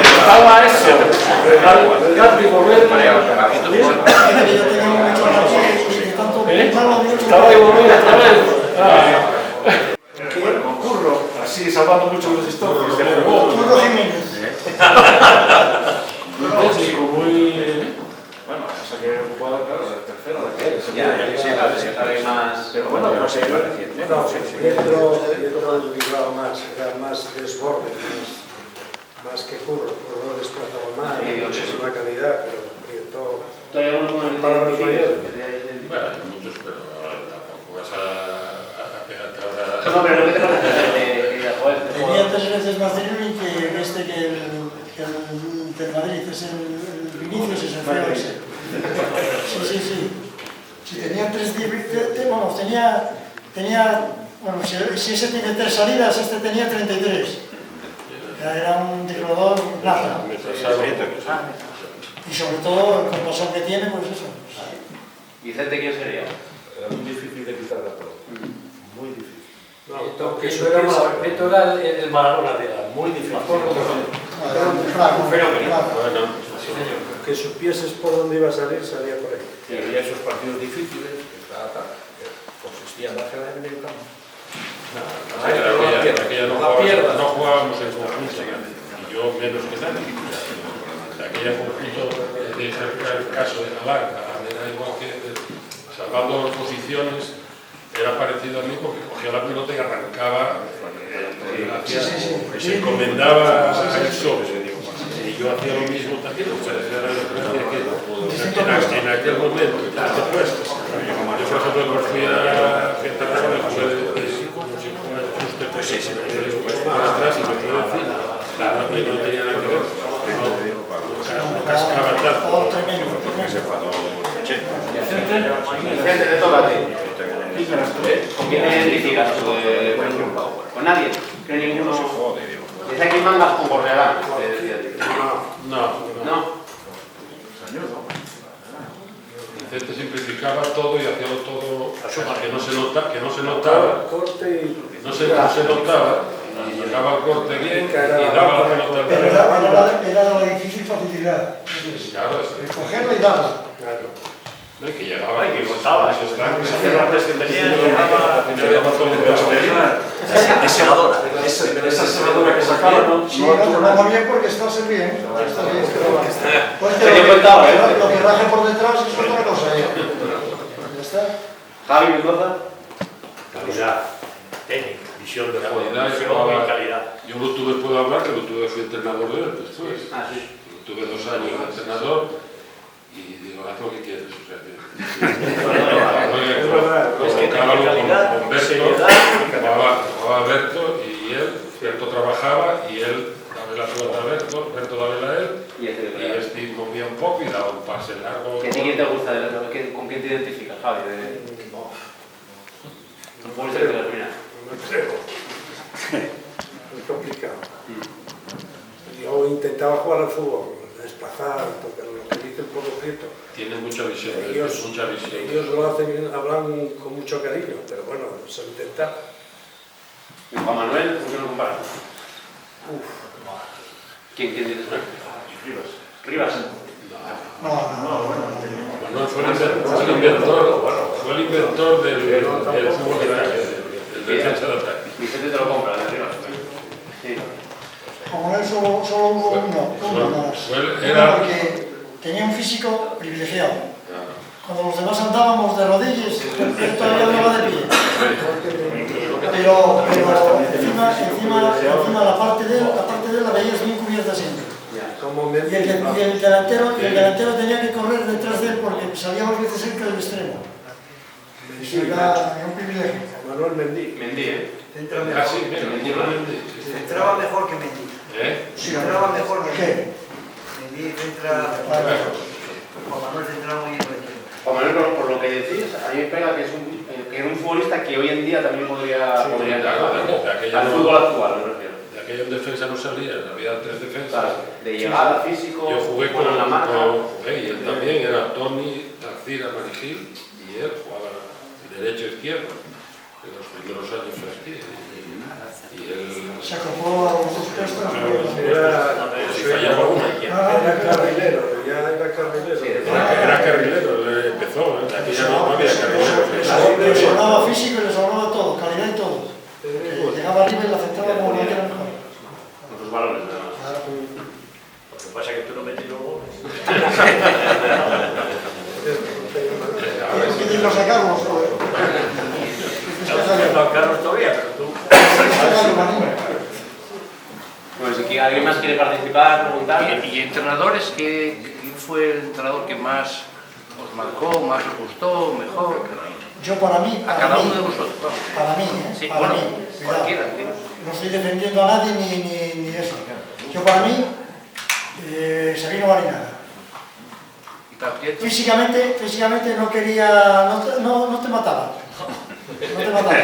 Estaba eso. Regatea y volver. Estaba ahí volver otra vez. Curro, así salvando mucho los historias. Se jugó. Un técnico muy... Bueno, o sea que un jugador, claro, de tercera, de que sabe más. Pero bueno, pero sí, No, Pietro del Bilbao era más desborde, más que Curro. Curro desplazaba más, muchísima calidad, pero Pietro... Todavía algunos Para los mayores. Bueno, hay muchos, pero tampoco vas a pegarte ahora. No, pero lo que te parece Tenía 3 veces más dinero que este que el del Madrid, es el Vinicius, es el feo ese. Sí. Si tenía 3, bueno, bueno, si ese tiene 3 salidas, este tenía 33. Era un diclador plata. Y sobre todo, con el pasado que tiene, pues eso. Vicente, ¿quién sería? Era muy difícil de quitar la pelota. Muy difícil. Esto era el Maradona de la muy difícil. Era un crack, Un fenómeno. crack. Bueno, Que supieses por dónde iba a salir, salía por ahí. Y había esos partidos difíciles que consistían en darse la en el campo. Aquella no jugábamos en conjunto, y yo menos que nadie. Aquella conjunto, de el caso de Galán, era igual que, salvando posiciones, era parecido a mí porque cogía la pelota y arrancaba, se encomendaba a él solo. Y yo hacía lo mismo también, en aquel momento, yo por ejemplo cuando fui a Getafe, atrás y me puedo decir, no tenía nada que ver, no cascaba tanto. Vicente, te toca a ti. ¿Con quién te identificas? ¿Con nadie? ¿Que ninguno? ¿Dice aquí mangas con Correalán? No. Vicente simplificaba todo y hacía todo que no se notaba. No se notaba. Y llegaba al corte bien y daba la pelota. Pero era la difícil facilidad. Claro, Cogerla y darla. No, y que llegaba y que contaba. esos tanques. Esa senadora que sacaban, Sí, no va bien porque estás bien. Pues Se le contaba, ¿eh? lo que raje por detrás es otra cosa. Ya está. Javi, Mendoza. Calidad, técnica, visión de Calidad, juego y calidad. Yo lo tuve, puedo hablar, que lo tuve, fui entrenador de él después. Ah, sí. Tuve 2 años de entrenador y digo, haz lo que quieres. O sea, con Berto, jugaba Berto y él, Berto trabajaba y él daba la pelota a Berto, Berto daba a él y este movía un poco y daba un pase largo. ¿Y a ti quién te gusta? ¿Con quién te identificas, Javi? ¿Un futbolista que te termina? Muy complicado. Yo intentaba jugar al fútbol, desplazar, porque lo que dice el pueblo Prieto. Tiene mucha visión, mucha visión. Ellos lo hacen, hablan con mucho cariño, pero bueno, se intenta. ¿Y Juan Manuel? ¿Por qué no comparas? ¿Quién dices? Rivas. No, fue el inventor del fútbol de ataque, del defensa de ataque. Vicente te lo compra, de Rivas. Sí. como él solo hubo uno nada más. Porque tenía un físico privilegiado. Cuando los demás andábamos de rodillas, él todavía andaba de pie. Pero encima la parte de él la veías bien cubierta siempre. Y el delantero tenía que correr detrás de él porque salía más veces cerca del extremo. Eso era un privilegio. Manuel Mendy. Entra mejor. Entraba mejor que Mendy. Sí, entraba mejor que ¿qué? Mendy. Entra. Juan Manuel entraba muy bien. Juan Manuel, por lo que decís, a mí me pega que es un futbolista que hoy en día también podría entrar al fútbol actual, me refiero. De aquella defensa no salía, había 3 defensas. Claro, de llegada, físico, yo jugué con la marca. Y él también era Tony, Tarcira, Marigil, y él jugaba derecho e izquierdo en los primeros años aquí. Y él Se acopló a los dos puestos. fallaba una. Era carrilero, ya era carrilero. Era carrilero, empezó, aquí ya no había carrilero. Le sobraba físico y le sobraba todo, calidad y todo. Llegaba arriba y la centraba como la quiera mejor. Con sus balones, nada más. Lo que pasa es que tú no metes los goles. Hay que irlo a sacarlos, joder. No, Carlos todavía, pero tú. Bueno, si alguien más quiere participar, preguntar. ¿Y entrenadores? ¿Quién fue el entrenador que más os marcó, más os gustó, mejor? Yo para mí, A cada uno de vosotros. para mí, Sí, para bueno, mí, cualquiera. cuidado. No estoy defendiendo a nadie ni eso. Yo para mí, Sabino Barinaga. ¿Y Prieto? Físicamente no quería, no te mataba. No te mataba.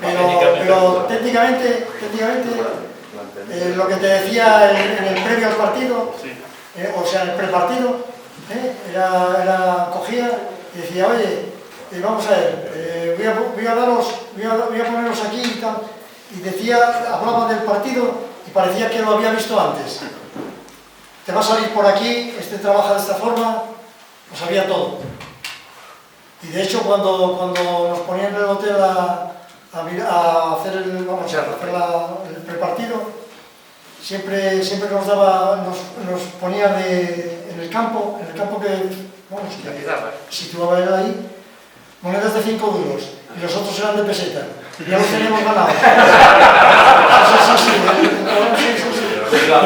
Pero técnicamente lo que te decía en el previo al partido, o sea, en el prepartido, cogía y decía, oye, vamos a ver, voy a poneros aquí y tal. Y decía, hablaba del partido y parecía que lo había visto antes. te va a salir por aquí, este trabaja de esta forma, lo sabía todo. Y de hecho cuando nos ponían en el hotel a hacer el prepartido, siempre nos ponía en el campo que situaba él ahí, monedas de 5 duros, y los otros eran de peseta. Ya los teníamos ganados.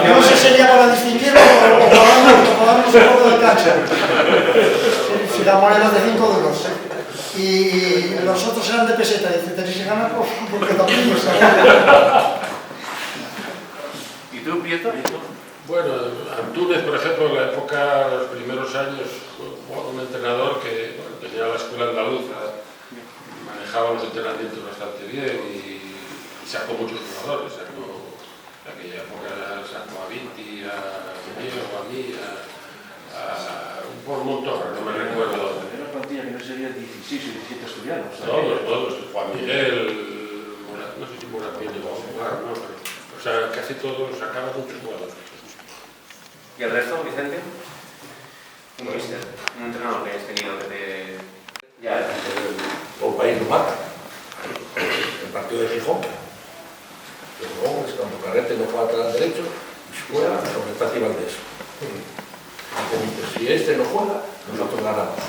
No sé si sería para distinguirlo o para darnos un poco de cancha. Si las monedas de 5 duros. Y los otros eran de peseta. Dice, tenéis que ganar porque también lo sabía. ¿Y tú, Prieto? Bueno, Antúnez, por ejemplo, en la época, los primeros años, fue un entrenador que tenía la escuela andaluza, manejaba los entrenamientos bastante bien y sacó muchos jugadores. En aquella época sacó a Vinti, a Diego, a mí, por un montón, no me recuerdo. Era una plantilla que no sería 16 o 17 estudiantes. Todos, Juan Miguel, no sé si Morat viene a jugar, ¿no? Pero, o sea, casi todos sacaban muchos jugadores. ¿Y el resto, Vicente? Un mister, un entrenador que hayas tenido que te... Ya, Por país lo mata. El partido de Gijón. Los hombres, cuando Carrete no juega atrás derecho, juega sobre Tati Valdés. Si este no juega, nosotros ganamos.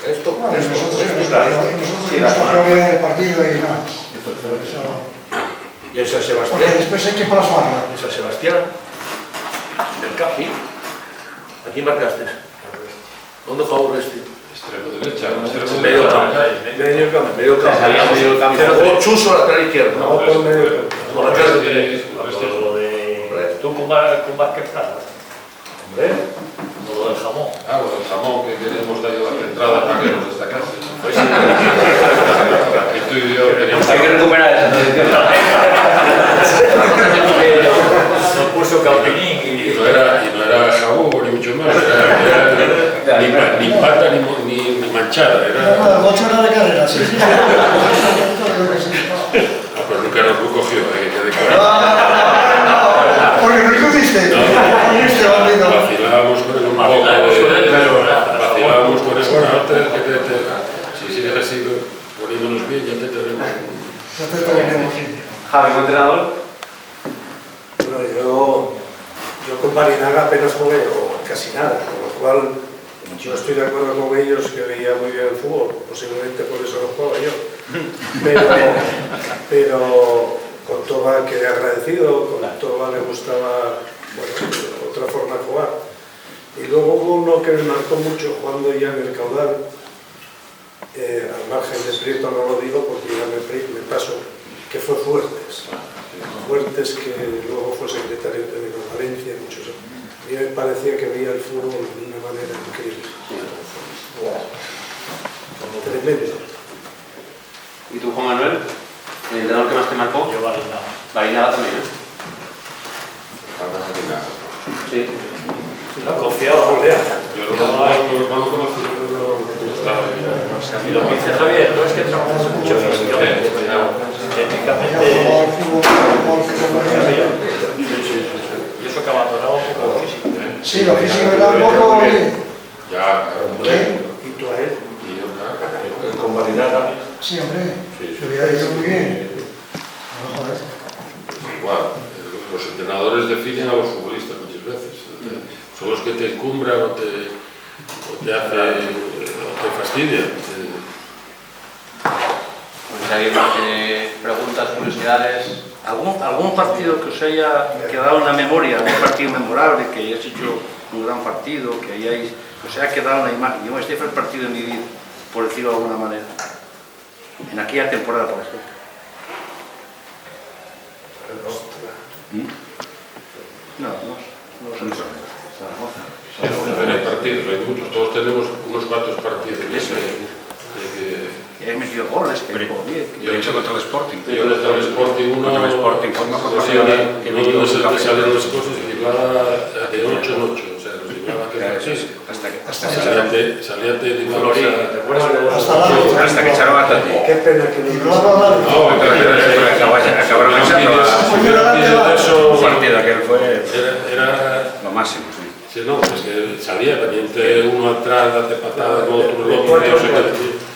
Esto Nosotros bien el partido y nada. Y en San Sebastián. Porque después hay que plasmarlo. En San Sebastián, del Capi, ¿a quién marcaste? ¿Dónde jugó este? Extremo derecha, Medio campo. Medio campo. Jugó Chuso lateral izquierdo. No, por medio Por lateral Lo de... ¿Tú con Vázquez estás? Hombre. Lo del jamón. Ah, lo del jamón que queríamos dar la entrada para que nos destacase. Y tú y yo teníamos... Hay que recuperar esa tradición. Nos puso Cautenín Y no era jabón, ni mucho más. Ni pata ni manchada. Era 8 horas de carrera, sí. Pues nunca nos lo cogió, que quede claro. Porque no incluiste. Vacilábamos con él un poco. Vacilábamos con él. Bueno, si sigues así poniéndonos bien, ya te tenemos. Javi, ¿un entrenador? Bueno, yo con Barinaga apenas jugué, o casi nada, con lo cual yo estoy de acuerdo con ellos que veía muy bien el fútbol, posiblemente por eso lo jugaba yo. Pero con Toba quedé agradecido, con Toba le gustaba, bueno, otra forma de jugar. Y luego hubo uno que me marcó mucho jugando ya en el Caudal, al margen de Prieto no lo digo porque ya me paso, que fue Fuertes, que luego fue secretario técnico de Valencia, muchos años. A mí me parecía que veía el fútbol de una manera increíble. Tremendo. ¿Y tú, Juan Manuel? ¿El entrenador que más te marcó? Yo Barinaga. Barinaga también, ¿eh? Sí. Confiaba. Yo no conocí, no estaba Y lo que dice Javier no es que trabajas mucho físicamente, técnicamente. Y eso que abandonaba un poco físico. Sí, lo físico era un poco... Ya, hombre. ¿Y tú a él? Y yo, claro. Con Barinaga. Sí, hombre. Sí. Se hubiera ido muy bien. Joder. Igual, los entrenadores definen a los futbolistas muchas veces. Son los que te encumbran o te fastidian. Pues alguien más tiene preguntas, curiosidades. ¿Algún partido que os haya quedado en la memoria, algún partido memorable, que hayáis hecho un gran partido, que os haya quedado en la imagen? Yo, este fue el partido de mi vida, por decirlo de alguna manera. En aquella temporada, por ejemplo. No son Hay partidos, hay muchos, todos tenemos unos cuantos partidos. Que he metido goles, que he Yo he hecho contra el Sporting. Yo contra el Sporting uno... Contra el Sporting, fue una partida que no se te salen las cosas y llevaba de 8 en 8, o sea, nos llevaba que... Saliente digamos, Hasta que echaron a Tati. Qué pena que no... Acabaron echando un partido, aquel fue era lo máximo, sí. sí, no, es que salía pendiente uno atrás, date patadas, otro,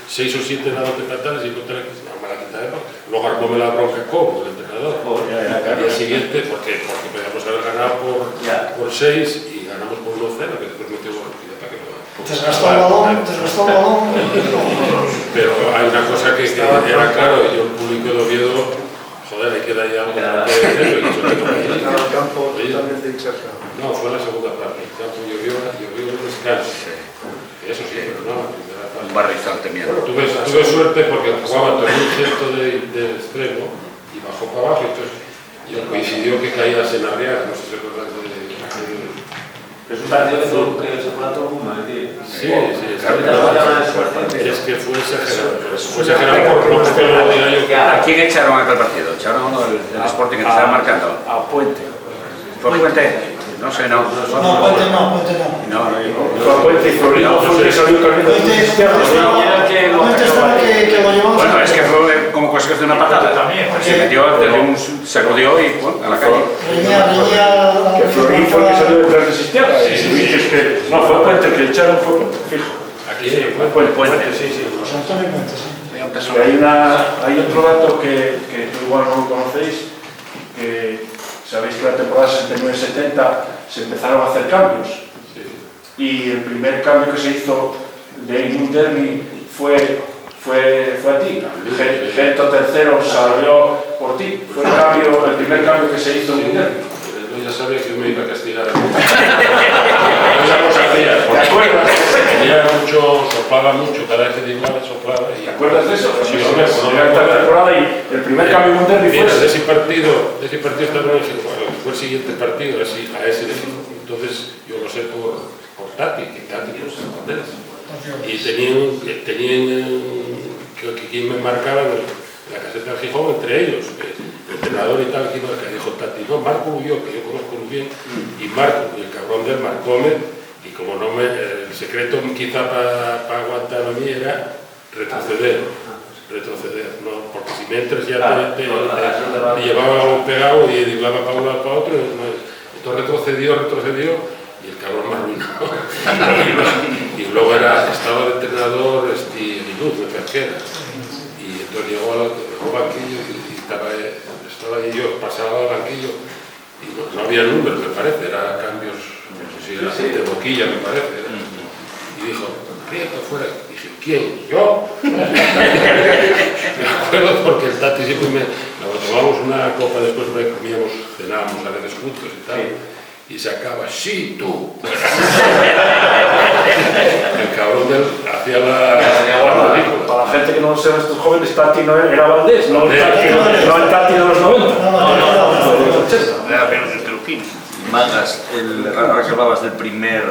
6 o 7 dándote patadas y contra la que no me la quitaron. Luego armóme la bronca como el entrenador. Al día siguiente, porque podíamos haber ganado por 6 y ganamos por 1-0, que después metió gol. Desgastó el balón. Pero hay una cosa que era claro, y el público de Oviedo, joder, hay que dar ya algo que hacer, y eso que no hay. El campo totalmente exagerado. No, fue la segunda parte, el campo llovió un descanso. Eso sí, pero no, la primera parte. Un barrizal temía. Tuve suerte porque jugaba todo un centro de extremo y bajó para abajo, entonces coincidió que caías en Arriaga, no sé si recuerdas de... Es un partido que se fue a todo el mundo, Sí, es que fue exagerado. Fue exagerado por lo que lo diga yo. ¿A quién echaron aquel partido? ¿Echaron el Sporting que te estaba marcando? A Puente. ¿Fue Puente? No sé, no. Puente no. Fue Puente y Florino fue el que salió corriendo. Puente estaba que lo llevamos. Bueno, es que fue como consecuencia de una patada. Se metió, sacudió y a la calle. Que Florín fue el que salió detrás de Sistiaga. No, fue Puente, que echaron fue Puente, fijo. Aquí fue Puente, sí. Antonio Puente, sí. Hay otro dato que igual no lo conocéis, que sabéis que la temporada 69-70 se empezaron a hacer cambios. Y el primer cambio que se hizo de Edmund Derby fue a ti. Gento tercero salió por ti. Fue el primer cambio que se hizo en Edmund Derby. Yo ya sabía que me iba a castigar. Esa cosa hacía. ¿Te acuerdas? Tenía mucho, soplaba mucho, cada vez que diglaba soplaba. ¿Te acuerdas de eso? Sí, hombre, la temporada y el primer cambio en un derby fue... Mira, de ese partido estaba en el fue el siguiente partido, a ese de entonces yo lo sé por Tati, que Tati pues Banderas. Y tenían quien me marcaba en la caseta del Gijón entre ellos, el entrenador y tal, que dijo Tati, no, Marco huyó, que yo conozco muy bien, y Marco, y el cabrón del marcóme, y como no el secreto quizá para aguantar a mí era retroceder, ¿no? Porque si me entras ya te llevaba un pegado y llevaba para un lado para otro, entonces retrocedió y el cabrón me arruinó. Y luego estaba el entrenador Luz de Cerquera, y entonces llegó al banquillo y estaba ahí yo, pasaba al banquillo y no había números, me parece, era cambios, no sé si era de boquilla, me parece, y dijo, Prieto, fuera. Dije, ¿quién? ¿Yo? Me acuerdo porque el Tati siempre nos tomamos una copa después, comíamos, cenábamos a veces juntos y tal, y se acaba, sí, tú. El cabrón hacía la película. Para la gente que no sean estos jóvenes, Tati no era Valdés, no el Tati de los 90. Era menos del Truquín. Mangas, ahora que hablabas del primer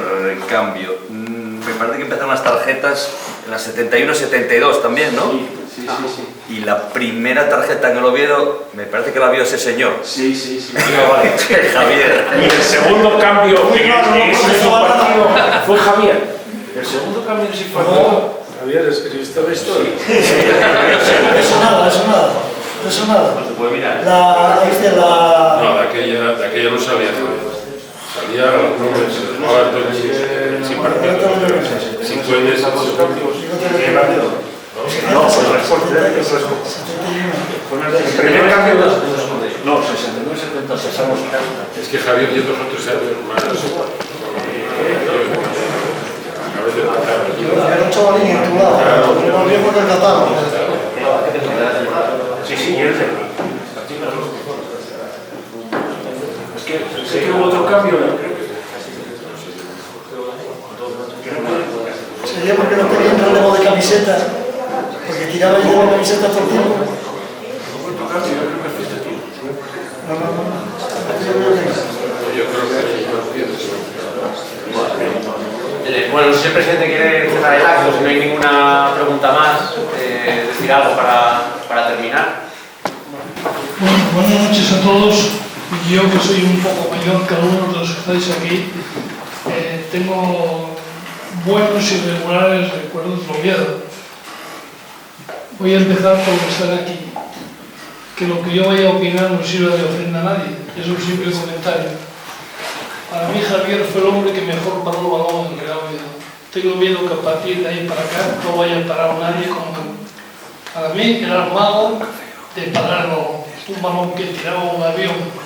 cambio, me parece que empezaron las tarjetas en las 71-72 también, ¿no? Sí. Y la primera tarjeta en el Oviedo, me parece que la vio ese señor. Sí. Javier. Y el segundo cambio en ese partido fue Javier. El segundo cambio en ese partido. Javier, ¿escribiste la historia? Eso nada. No se puede mirar. No, de aquella no salía Javier. Salía nombres, sin partido. Sin puentes. No, el transporte. El primer cambio. No, 69-70 pasamos. Es que Javier y otros 3 años más. Acabé de tratar. Era un chavalín en tu lado, era más viejo que el catálogo. Sí, y él. Es que sé que hubo otro cambio, ¿no? Sería porque no tenía un relevo de camiseta, porque tiraba y llevaba camiseta todo el tiempo. No. Yo creo que bueno, no sé si el presidente quiere cerrar el acto, si no hay ninguna pregunta más, decir algo para terminar. Bueno, buenas noches a todos. Yo, que soy un poco mayor que algunos de los que estáis aquí, tengo buenos y regulares recuerdos de Oviedo. Voy a empezar por estar aquí. Que lo que yo vaya a opinar no sirva de ofender a nadie, es un simple comentario. Para mí Javier fue el hombre que mejor paró el balón en el Real Oviedo. Tengo miedo que a partir de ahí para acá no vaya a parar nadie como él. Para mí era el mago de parar el balón. Un balón que tiraba un avión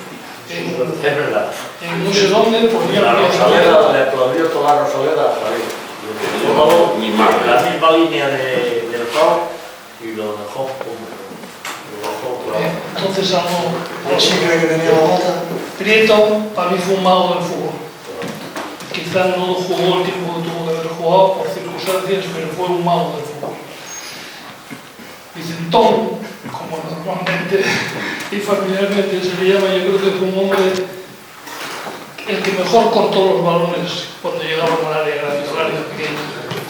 en no sé dónde, ponía La Rosaleda, le aplaudió toda la Rosaleda a Javier. La misma línea del juego y lo dejó por ahí. Entonces algo sí creo que tenía la nota. Prieto para mí fue un mago del fútbol. Quizás no jugó el tiempo que tuvo que haber jugado por circunstancias, pero fue un mago del fútbol. Vicentón, como normalmente y familiarmente se le llama, yo creo que fue un hombre el que mejor cortó los balones cuando llegaban al área grande, al área pequeña.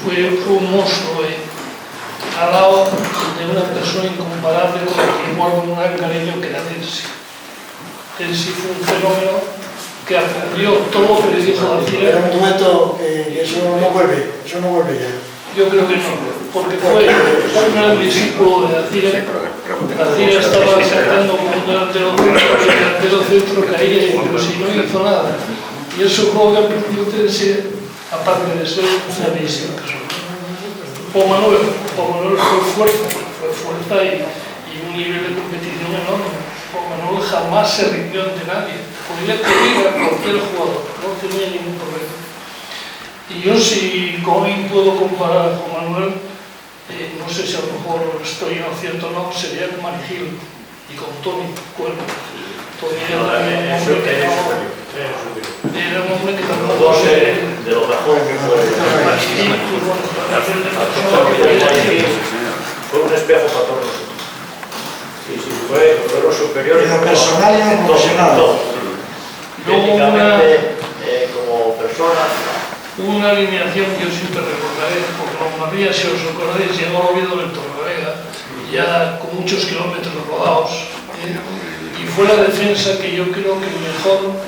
Fue un monstruo al lado de una persona incomparable con la que guardo un gran cariño, que era Tensi. Tensi fue un fenómeno que aprendió todo lo que le dijo Alcira. Pero un momento, que eso no vuelve ya. Yo creo que no, porque fue un gran discípulo de Alcira. Alcira estaba saltando como un delantero centro, caía, pero si no hizo nada. Y eso fue lo que aprendió Tensi, aparte de ser una bellísima persona. Juan Manuel fue fuerza y un nivel de competición enorme. Juan Manuel jamás se rindió ante nadie. Podía pedir a cualquier jugador, no tenía ningún problema. Y yo, si hoy puedo comparar a Juan Manuel, no sé si a lo mejor estoy en lo cierto o no, sería con Marigil y con Toni Cuervo. Toni era un hombre que tampoco de los mejores que fue un espejo para todos nosotros. Sí, fue lo superior en lo personal y en lo profesional. Técnicamente, como persona. Una alineación que yo siempre recordaré, porque Lombardía, si os acordáis, llegó al Oviedo del Torrelavega, ya con muchos kilómetros rodados, y fue la defensa que yo creo que mejor,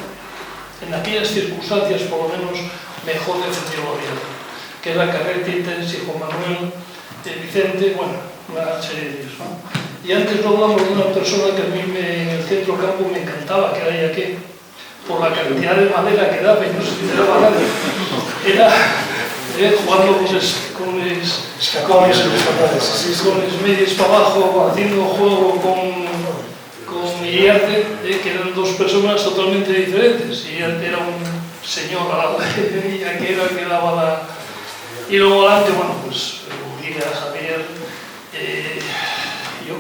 en aquellas circunstancias por lo menos, mejor defendió el Oviedo, que era Carretti, Tensi, Juan Manuel, Vicente, bueno, una serie de ellos, ¿no? Y antes no hablamos de una persona que a mí en el centro campo me encantaba, que era Yaqué, por la cantidad de madera que daba y no se tiraba a nadie. Era jugando con los medios para abajo, haciendo juego con Iriarte, que eran dos personas totalmente diferentes. Iriarte era un señor al lado de ella, que era el que daba la... Y luego adelante, bueno, pues Udina, Javier, yo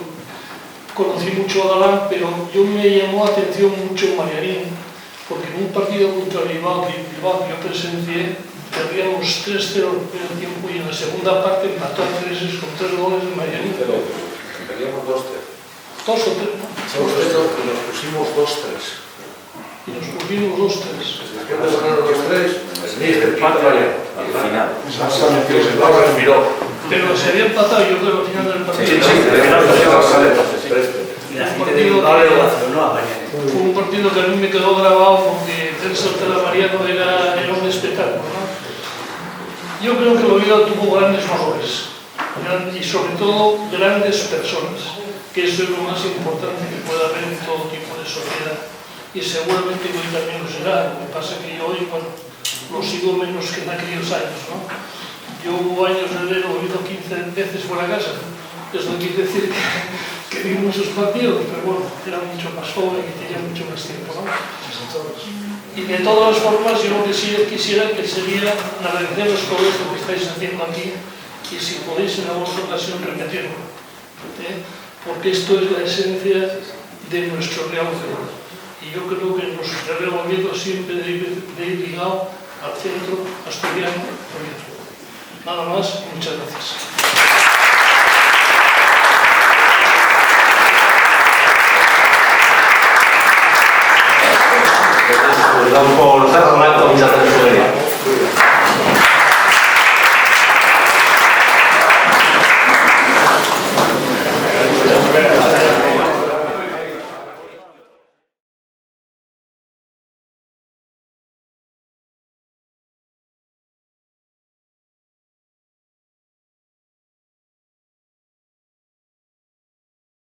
conocí mucho a Galán, pero yo me llamó la atención mucho Marianín, porque en un partido contra Bilbao que yo presencié, perdíamos 3-0 el primer tiempo y en la segunda parte empató a 3 con 3 goles de Marianín. Perdíamos 2-3. 2 o 3, ¿no? Y nos pusimos 2-3. Y nos pusimos 2-3. Después de ganar los 3, el empate al final. Pero se había empatado, yo creo, al final del partido. Fue un partido que a mí me quedó grabado porque Celso Telamariano era un espectáculo, ¿no? Yo creo que el Oviedo tuvo grandes valores y sobre todo grandes personas, que eso es lo más importante que puede haber en todo tipo de sociedad, y seguramente que hoy también lo será. Lo que pasa es que yo hoy, bueno, lo sigo menos que en aquellos años, ¿no? Yo hubo años de haber oído 15 veces fuera de casa. Eso quiere decir que vi muchos partidos, pero bueno, era mucho más joven y tenía mucho más tiempo, ¿no? Y de todas formas, yo lo que sí quisiera que sería agradeceros todo esto que estáis haciendo aquí y si podéis en alguna ocasión repetirlo, porque esto es la esencia de nuestro Real Oviedo. Y yo creo que nuestro Real Oviedo siempre debe ir ligado al centro asturiano Oviedo. Nada más, muchas gracias. Damos por cerrar el acto, muchas gracias.